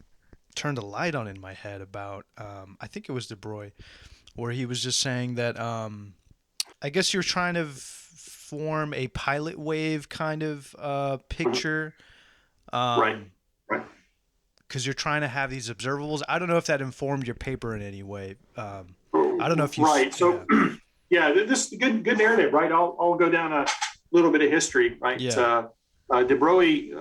turned a light on in my head about I think it was de Broglie, where he was just saying that I guess you're trying to form a pilot wave kind of picture. Right. Because you're trying to have these observables. I don't know if that informed your paper in any way. I don't know if you... Right. So, this is good narrative, right? I'll go down a little bit of history, right? Yeah. De Broglie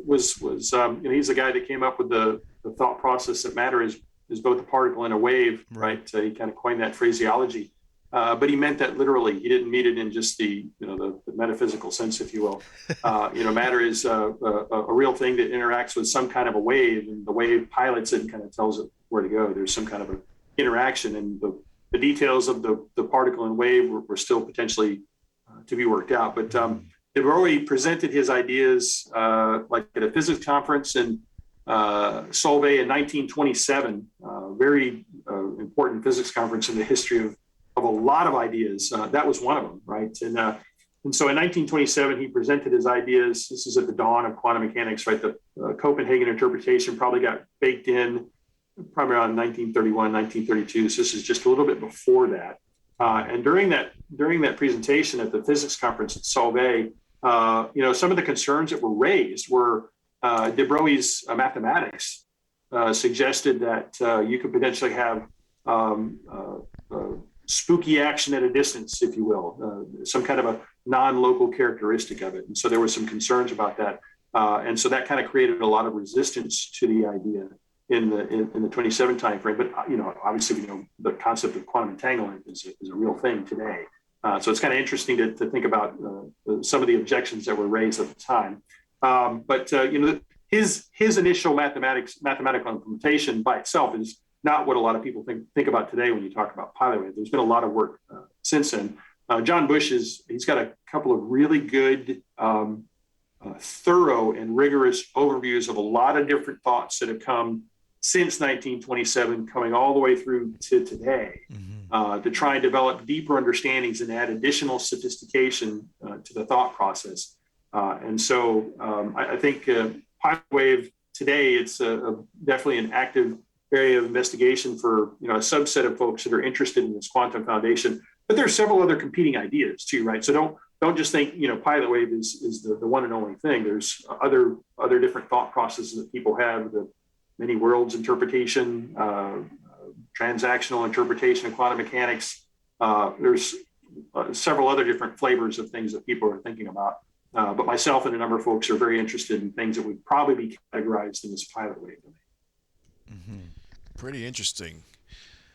was he's the guy that came up with the thought process that matter is both a particle and a wave, right? He kind of coined that phraseology. But he meant that literally. He didn't mean it in just the metaphysical sense, if you will. Matter is a real thing that interacts with some kind of a wave, and the wave pilots it and kind of tells it where to go. There's some kind of an interaction, and the details of the particle and wave were still potentially to be worked out. But de Broglie presented his ideas like at a physics conference in Solvay in 1927, very important physics conference in the history of a lot of ideas. That was one of them, right? And so in 1927, he presented his ideas. This is at the dawn of quantum mechanics, right? The Copenhagen interpretation probably got baked in probably around 1931, 1932. So this is just a little bit before that. And during that presentation at the physics conference at Solvay, some of the concerns that were raised were de Broglie's mathematics suggested that you could potentially have spooky action at a distance, if you will, some kind of a non-local characteristic of it. And so there were some concerns about that. And so that kind of created a lot of resistance to the idea in the 27 timeframe. But, obviously, the concept of quantum entanglement is a real thing today. So it's kind of interesting to think about some of the objections that were raised at the time. But his initial mathematical implementation by itself is not what a lot of people think about today when you talk about pilot wave. There's been a lot of work since then. John Bush he's got a couple of really good, thorough and rigorous overviews of a lot of different thoughts that have come since 1927, coming all the way through to today, to try and develop deeper understandings and add additional sophistication to the thought process. And so I think pilot wave today, it's definitely an active area of investigation for a subset of folks that are interested in this quantum foundation. But there's several other competing ideas too, right? So don't just think pilot wave is the one and only thing. There's other different thought processes that people have. The many worlds interpretation, transactional interpretation of quantum mechanics. There's several other different flavors of things that people are thinking about. But myself and a number of folks are very interested in things that would probably be categorized in this pilot wave domain. Mm-hmm. Pretty interesting.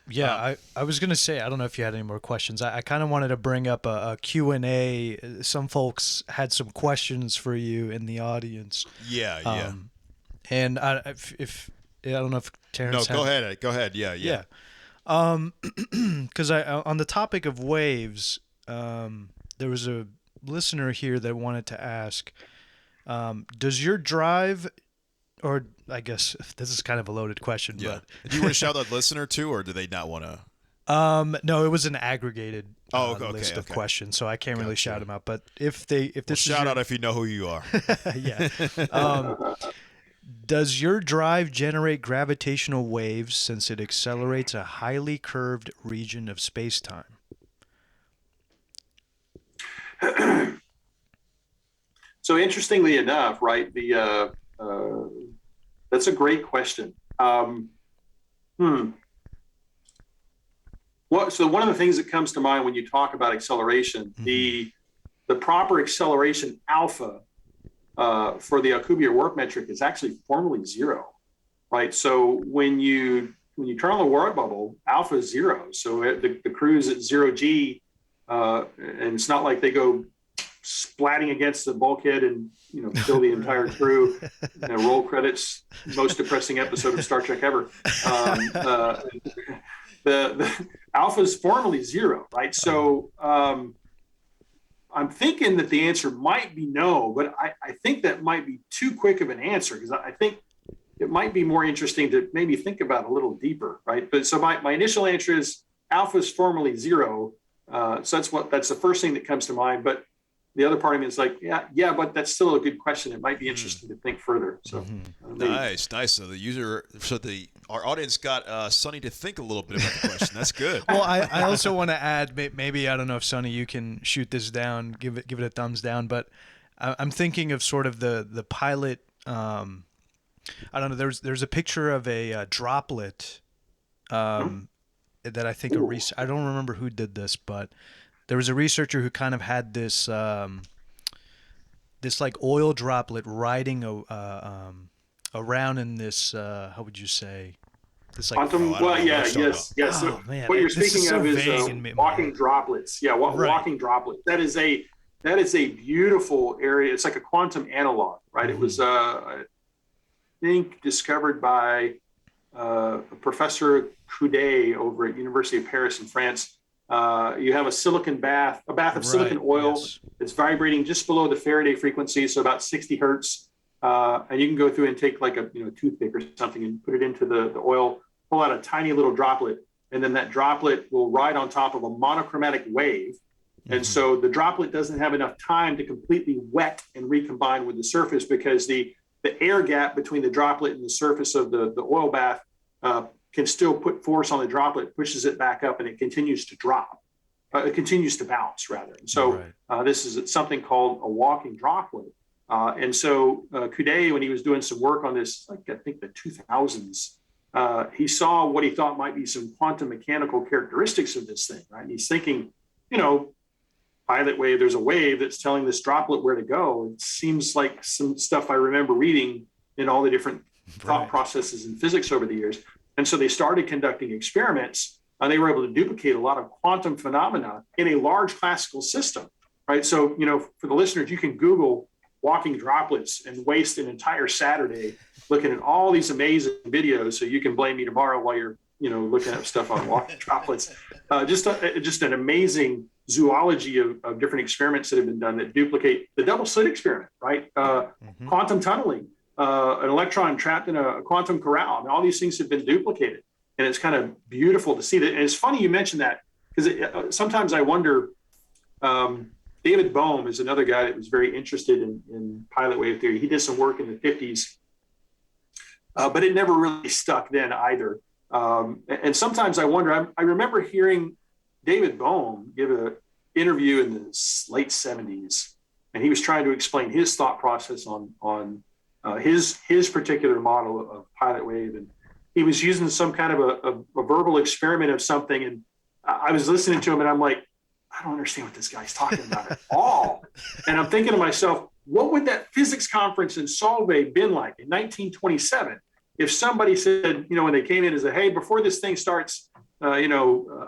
Yeah, I was going to say, I don't know if you had any more questions. I kind of wanted to bring up a Q&A. Some folks had some questions for you in the audience. Yeah. And I don't know if Terrence go ahead. Yeah. Because on the topic of waves, there was a listener here that wanted to ask, does your drive, or I guess this is kind of a loaded question, but do you want to shout out listener too, or do they not want to? No, it was an aggregated list of okay. questions, so I can't really shout them out. But if shout out if you know who you are. Yeah. Does your drive generate gravitational waves since it accelerates a highly curved region of space-time? So interestingly enough, right, that's a great question. So one of the things that comes to mind when you talk about acceleration, the proper acceleration alpha for the Alcubierre work metric is actually formally 0, right? So when you turn on the warp bubble, alpha is 0. So the cruise at 0G, and it's not like they go splatting against the bulkhead and kill the entire crew. Roll credits, most depressing episode of Star Trek ever. The alpha is formally 0, right? So I'm thinking that the answer might be no, but I think that might be too quick of an answer, because I think it might be more interesting to maybe think about a little deeper, right? But so my initial answer is alpha is formally 0. So that's the first thing that comes to mind. But the other part of me is like, yeah, but that's still a good question. It might be interesting to think further. So nice. So our audience got Sonny to think a little bit about the question. That's good. Well, I also want to add, maybe, I don't know if Sonny, you can shoot this down, give it a thumbs down, but I'm thinking of sort of the pilot. I don't know. There's a picture of a droplet that I think I don't remember who did this, but there was a researcher who kind of had this this like oil droplet riding around in this how would you say this like Quantum. I don't Well, know yeah, what you're talking yes, yes. So oh man, what you're this is speaking so of is vague in my walking head. droplets. Yeah, Right. walking droplets. That is a beautiful area. It's like a quantum analog, right? It was I think discovered by Professor Coudet over at University of Paris in France. You have a bath of silicon oil. Yes. It's vibrating just below the Faraday frequency, so about 60 hertz. And you can go through and take like a toothpick or something and put it into the oil, pull out a tiny little droplet, and then that droplet will ride on top of a monochromatic wave. And so the droplet doesn't have enough time to completely wet and recombine with the surface, because the air gap between the droplet and the surface of the oil bath can still put force on the droplet, pushes it back up, and it continues to drop. It continues to bounce, rather. And so this is something called a walking droplet. And so Coudet, when he was doing some work on this, like I think the 2000s, he saw what he thought might be some quantum mechanical characteristics of this thing, right? And he's thinking, pilot wave, there's a wave that's telling this droplet where to go. It seems like some stuff I remember reading in all the different thought processes in physics over the years. And so they started conducting experiments, and they were able to duplicate a lot of quantum phenomena in a large classical system, right? So, for the listeners, you can Google walking droplets and waste an entire Saturday looking at all these amazing videos. So you can blame me tomorrow while you're, looking up stuff on walking droplets. Just an amazing zoology of different experiments that have been done that duplicate the double slit experiment, right? Quantum tunneling, an electron trapped in a quantum corral. I mean, all these things have been duplicated, and it's kind of beautiful to see that. And it's funny you mentioned that, because sometimes I wonder, David Bohm is another guy that was very interested in pilot wave theory. He did some work in the 50s, but it never really stuck then either. And sometimes I wonder, I remember hearing David Bohm give an interview in the late 70s, and he was trying to explain his thought process on his particular model of pilot wave. And he was using some kind of a verbal experiment of something. And I was listening to him, and I'm like, I don't understand what this guy's talking about at all. And I'm thinking to myself, what would that physics conference in Solvay been like in 1927 if somebody said, when they came in and said, hey, before this thing starts, I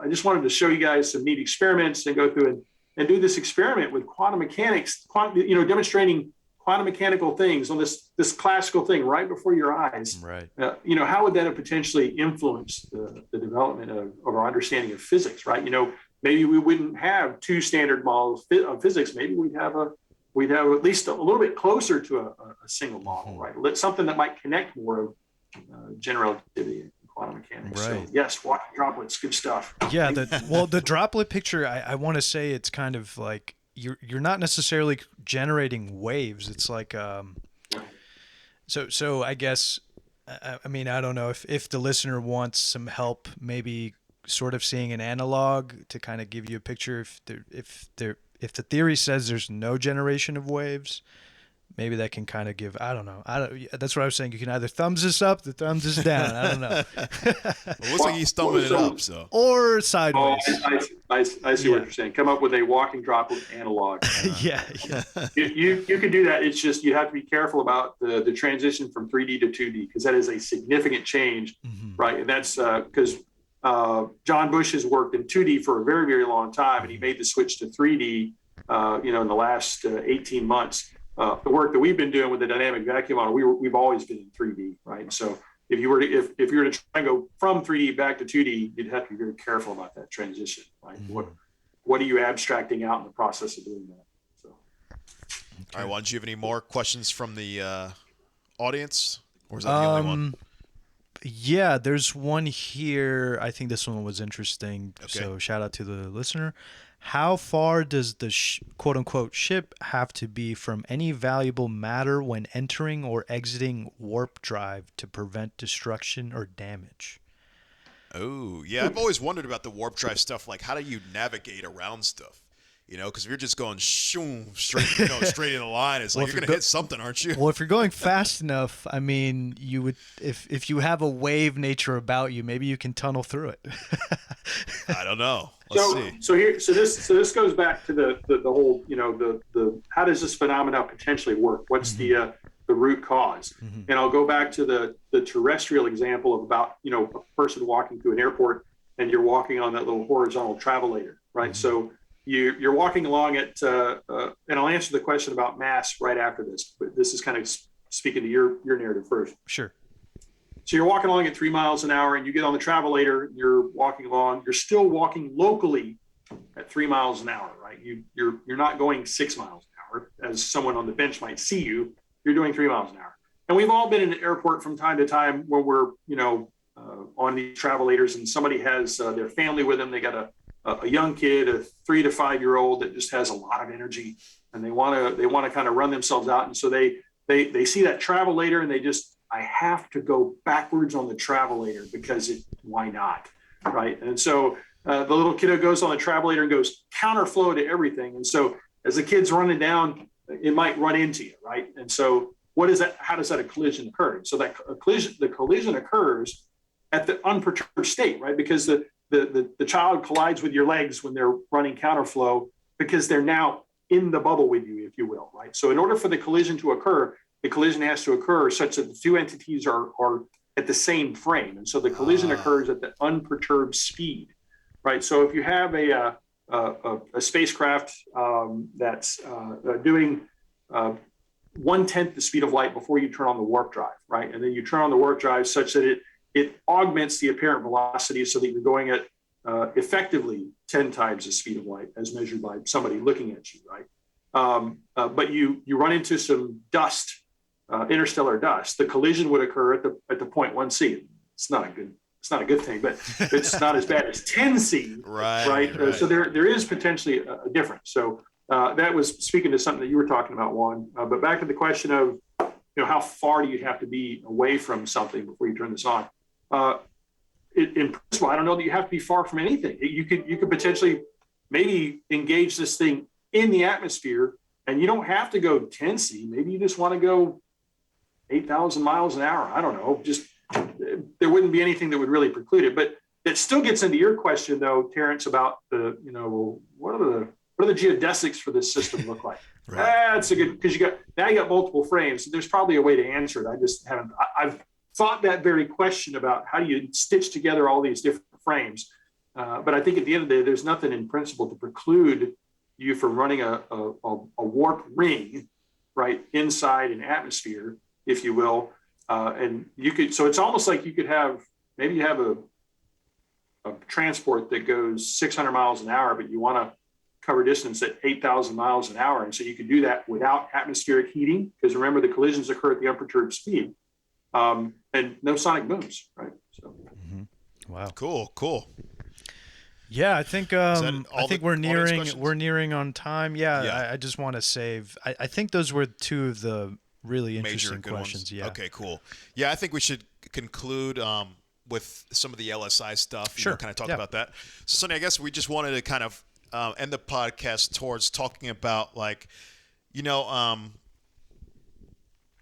just wanted to show you guys some neat experiments and go through and do this experiment with quantum mechanics, demonstrating quantum mechanical things on this classical thing right before your eyes. Right. How would that have potentially influenced the development of our understanding of physics, right? Maybe we wouldn't have two standard models of physics. Maybe we'd have at least a little bit closer to a single model, right? Something that might connect more of general relativity and quantum mechanics. Right. So yes, walking droplets, good stuff. Yeah. The droplet picture, I want to say it's kind of like you're not necessarily generating waves. It's like so I guess I mean, I don't know if the listener wants some help, maybe sort of seeing an analog to kind of give you a picture. If the theory says there's no generation of waves, maybe that can kind of give, I don't know. That's what I was saying. You can either thumbs this up, the thumbs this down. I don't know. It looks like he's thumbing it up, so. Or sideways. I see what you're saying. Come up with a walking droplet analog. Yeah. You can do that. It's just you have to be careful about the transition from 3D to 2D, because that is a significant change, right? And that's because John Bush has worked in 2D for a very, very long time, and he made the switch to 3D, in the last 18 months. The work that we've been doing with the dynamic vacuum model, we've always been in 3D, right? So if you were to try and go from 3D back to 2D, you'd have to be very careful about that transition, right? What are you abstracting out in the process of doing that? So, all right. Well, do you have any more questions from the audience, or is that the only one? Yeah, there's one here. I think this one was interesting. Okay. So shout out to the listener. How far does the quote unquote ship have to be from any valuable matter when entering or exiting warp drive to prevent destruction or damage? Oh, yeah. I've always wondered about the warp drive stuff. Like, how do you navigate around stuff? because if you're just going straight in a line, it's like you're going to hit something, aren't you? Well, if you're going fast enough, I mean, you would, if you have a wave nature about you, maybe you can tunnel through it. I don't know. Let's see. So this goes back to the whole, the how does this phenomena potentially work? What's the root cause? And I'll go back to the terrestrial example of about, a person walking through an airport and you're walking on that little horizontal travelator, right? So you're walking along it, and I'll answer the question about mass right after this, but this is kind of speaking to your narrative first. Sure. So you're walking along at 3 miles an hour and you get on the travelator, you're walking along, you're still walking locally at 3 miles an hour, right? You're not going 6 miles an hour as someone on the bench might see you, you're doing 3 miles an hour. And we've all been in an airport from time to time where we're, on these travelators and somebody has their family with them. They got a young kid, a 3 to 5 year old that just has a lot of energy and they want to kind of run themselves out. And so they see that travelator and I have to go backwards on the travelator because why not? Right. And so the little kiddo goes on the travelator and goes counterflow to everything. And so as the kid's running down, it might run into you. Right. And so what is that? How does that a collision occur? So the collision occurs at the unperturbed state, right? Because the child collides with your legs when they're running counterflow because they're now in the bubble with you, if you will, right? So in order for the collision to occur, the collision has to occur such that the two entities are at the same frame. And so the collision occurs at the unperturbed speed, right? So if you have a spacecraft that's doing 1/10 the speed of light before you turn on the warp drive, right? And then you turn on the warp drive such that it augments the apparent velocity so that you're going at effectively 10 times the speed of light as measured by somebody looking at you, right? But you run into some dust, interstellar dust. The collision would occur at the point 1C. It's not a good thing, but it's not as bad as 10C, right? So there is potentially a difference. So that was speaking to something that you were talking about, Juan. But back to the question of how far do you have to be away from something before you turn this on? In principle, I don't know that you have to be far from anything. You could potentially maybe engage this thing in the atmosphere, and you don't have to go 10C. Maybe you just want to go 8,000 miles an hour. I don't know. Just there wouldn't be anything that would really preclude it. But it still gets into your question, though, Terrence, about what are the geodesics for this system look like? Right. That's a good, because you got multiple frames. So there's probably a way to answer it. I just haven't. I've thought that very question about how do you stitch together all these different frames. But I think at the end of the day, there's nothing in principle to preclude you from running a warp ring, right, inside an atmosphere, if you will. And you could, so it's almost like you could have, maybe you have a transport that goes 600 miles an hour, but you want to cover distance at 8,000 miles an hour. And so you could do that without atmospheric heating, because remember, the collisions occur at the unperturbed speed. And no sonic booms, right? So, Wow, cool. Yeah, I think we're nearing on time. Yeah. I just want to save. I think those were two of the really interesting questions. Yeah. Okay, cool. Yeah, I think we should conclude with some of the LSI stuff. Sure. Kind of talk about that. So, Sonny, I guess we just wanted to kind of end the podcast towards talking about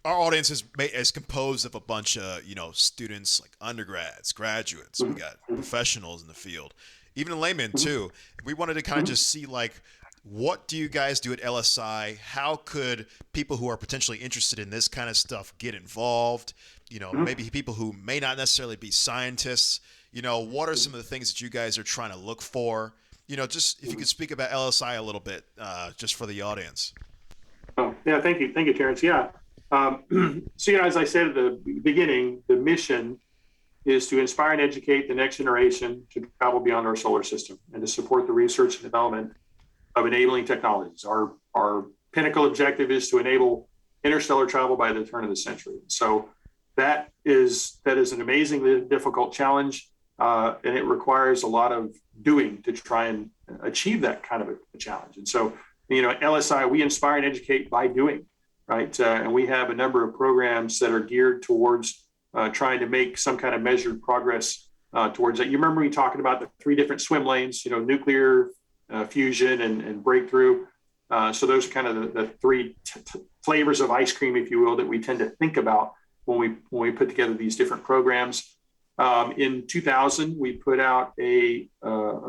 our audience is composed of a bunch of, students, like undergrads, graduates. We got professionals in the field, even laymen too. We wanted to kind of just see, what do you guys do at LSI? How could people who are potentially interested in this kind of stuff get involved? Maybe people who may not necessarily be scientists. What are some of the things that you guys are trying to look for? Just if you could speak about LSI a little bit, just for the audience. Oh, yeah. Thank you, Terrence. Yeah. So, as I said at the beginning, the mission is to inspire and educate the next generation to travel beyond our solar system and to support the research and development of enabling technologies. Our pinnacle objective is to enable interstellar travel by the turn of the century. So that is an amazingly difficult challenge, and it requires a lot of doing to try and achieve that kind of a challenge. And so, at LSI, we inspire and educate by doing. Right. And we have a number of programs that are geared towards trying to make some kind of measured progress towards that. You remember me talking about the 3 different swim lanes, nuclear, fusion, and breakthrough. So those are kind of the three flavors of ice cream, if you will, that we tend to think about when we put together these different programs. In 2000, we put out a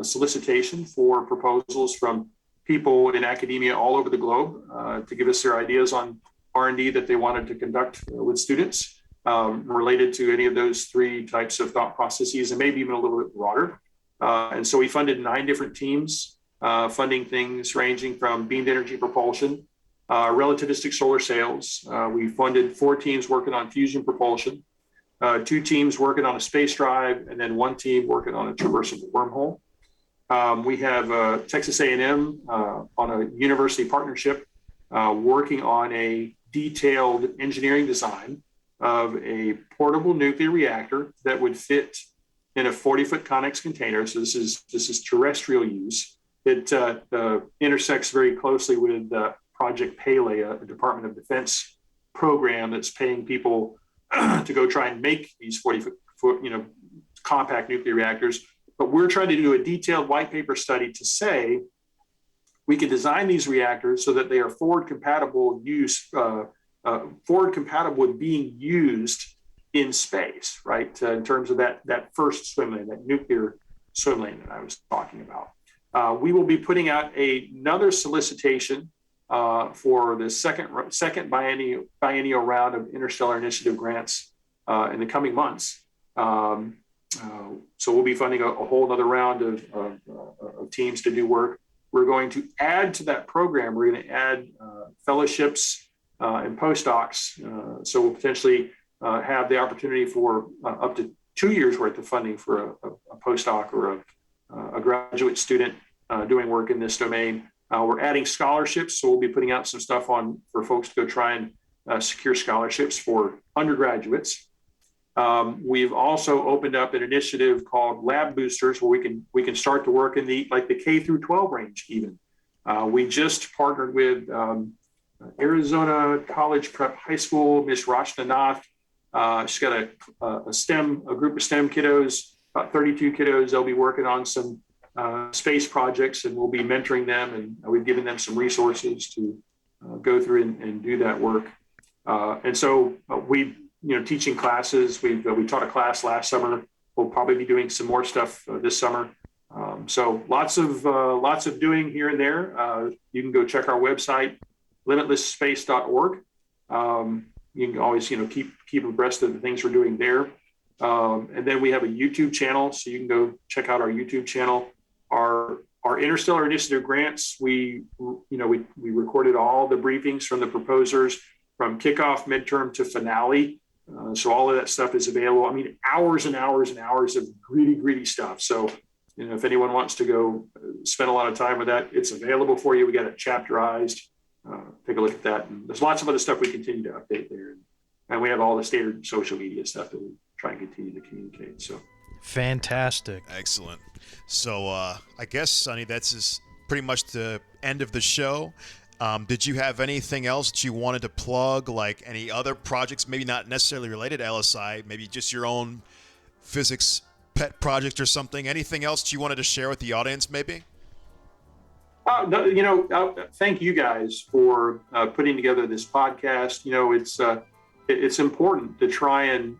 solicitation for proposals from people in academia all over the globe to give us their ideas on R&D that they wanted to conduct with students related to any of those three types of thought processes, and maybe even a little bit broader. And so we funded 9 different teams, funding things ranging from beamed energy propulsion, relativistic solar sails. We funded 4 teams working on fusion propulsion, 2 teams working on a space drive, and then 1 team working on a traversable wormhole. We have Texas A&M on a university partnership working on a detailed engineering design of a portable nuclear reactor that would fit in a 40-foot Connex container. So this is terrestrial use. It intersects very closely with Project Pele, a Department of Defense program that's paying people to go try and make these 40-foot, compact nuclear reactors. But we're trying to do a detailed white paper study to say we can design these reactors so that they are forward compatible with being used in space, right? In terms of that first swim lane, that nuclear swim lane that I was talking about. We will be putting out another solicitation for the second biennial round of Interstellar Initiative grants in the coming months. So we'll be funding a whole other round of teams to do work. We're going to add to that program. We're going to add fellowships and postdocs. So we'll potentially have the opportunity for up to 2 years worth of funding for a postdoc or a graduate student doing work in this domain. We're adding scholarships, so we'll be putting out some stuff for folks to go try and secure scholarships for undergraduates. We've also opened up an initiative called Lab Boosters, where we can start to work in the K through 12 range even. We just partnered with Arizona College Prep High School, Miss Rachna Nath. She's got a group of STEM kiddos, about 32 kiddos. They'll be working on some space projects, and we'll be mentoring them, and we've given them some resources to go through and do that work. And so teaching classes. We taught a class last summer. We'll probably be doing some more stuff this summer. So lots of doing here and there. You can go check our website, limitlessspace.org. You can always keep abreast of the things we're doing there. And then we have a YouTube channel, so you can go check out our YouTube channel. Our Interstellar Initiative grants, we recorded all the briefings from the proposers from kickoff, midterm to finale. So all of that stuff is available. I mean, hours and hours and hours of gritty stuff. So, if anyone wants to go spend a lot of time with that, it's available for you. We got it chapterized. Take a look at that. And there's lots of other stuff we continue to update there. And we have all the standard social media stuff that we try and continue to communicate. So fantastic. Excellent. So I guess, Sonny, that's pretty much the end of the show. Did you have anything else that you wanted to plug, like any other projects, maybe not necessarily related to LSI, maybe just your own physics pet project or something? Anything else that you wanted to share with the audience, maybe? Thank you guys for putting together this podcast. It's important to try and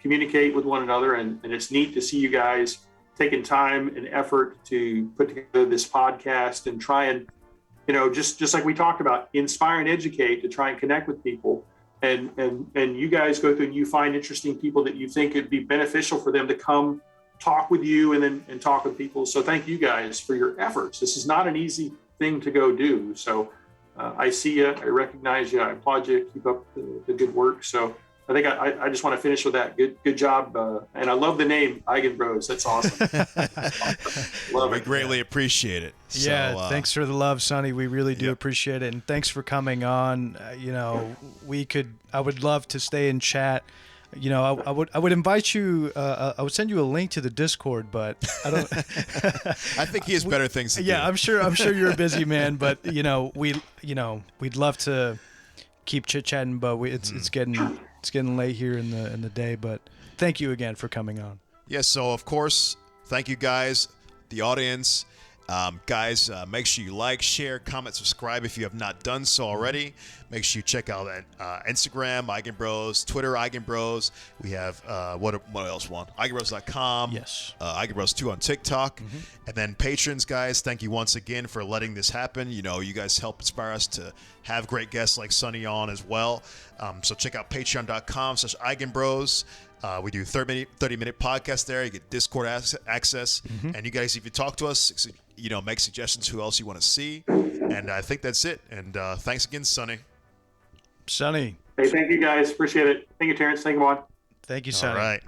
communicate with one another, and it's neat to see you guys taking time and effort to put together this podcast and try and just like we talked about, inspire and educate, to try and connect with people. And you guys go through and you find interesting people that you think it'd be beneficial for them to come talk with you and talk with people. So thank you guys for your efforts. This is not an easy thing to go do. So I see you, I recognize you, I applaud you, keep up the good work. So I think I just want to finish with that. Good job. And I love the name Eigenbros. That's awesome. We greatly appreciate it. Yeah. Thanks for the love, Sonny. We really do appreciate it. And thanks for coming on. I would love to stay and chat. I would invite you. I would send you a link to the Discord, but I don't. I think he has better things to do. Yeah, I'm sure you're a busy man, but we'd love to keep chit chatting, but it's getting late here in the day. But thank you again for coming on. Yes. So of course, thank you guys, the audience, Guys, make sure you like, share, comment, subscribe if you have not done so already. Make sure you check out Instagram, Eigenbros, Twitter, Eigenbros. We have, what else one? Eigenbros.com. Yes. Eigenbros2 on TikTok. And then patrons, guys, thank you once again for letting this happen. You know, you guys help inspire us to have great guests like Sonny on as well. So check out patreon.com/Eigenbros. We do 30-minute podcast there. You get Discord access. And you guys, if you talk to us, you know, make suggestions who else you want to see. And I think that's it. And thanks again, Sonny. Sonny. Hey, thank you guys. Appreciate it. Thank you, Terrence. Thank you, Juan. Thank you, Sonny. All right.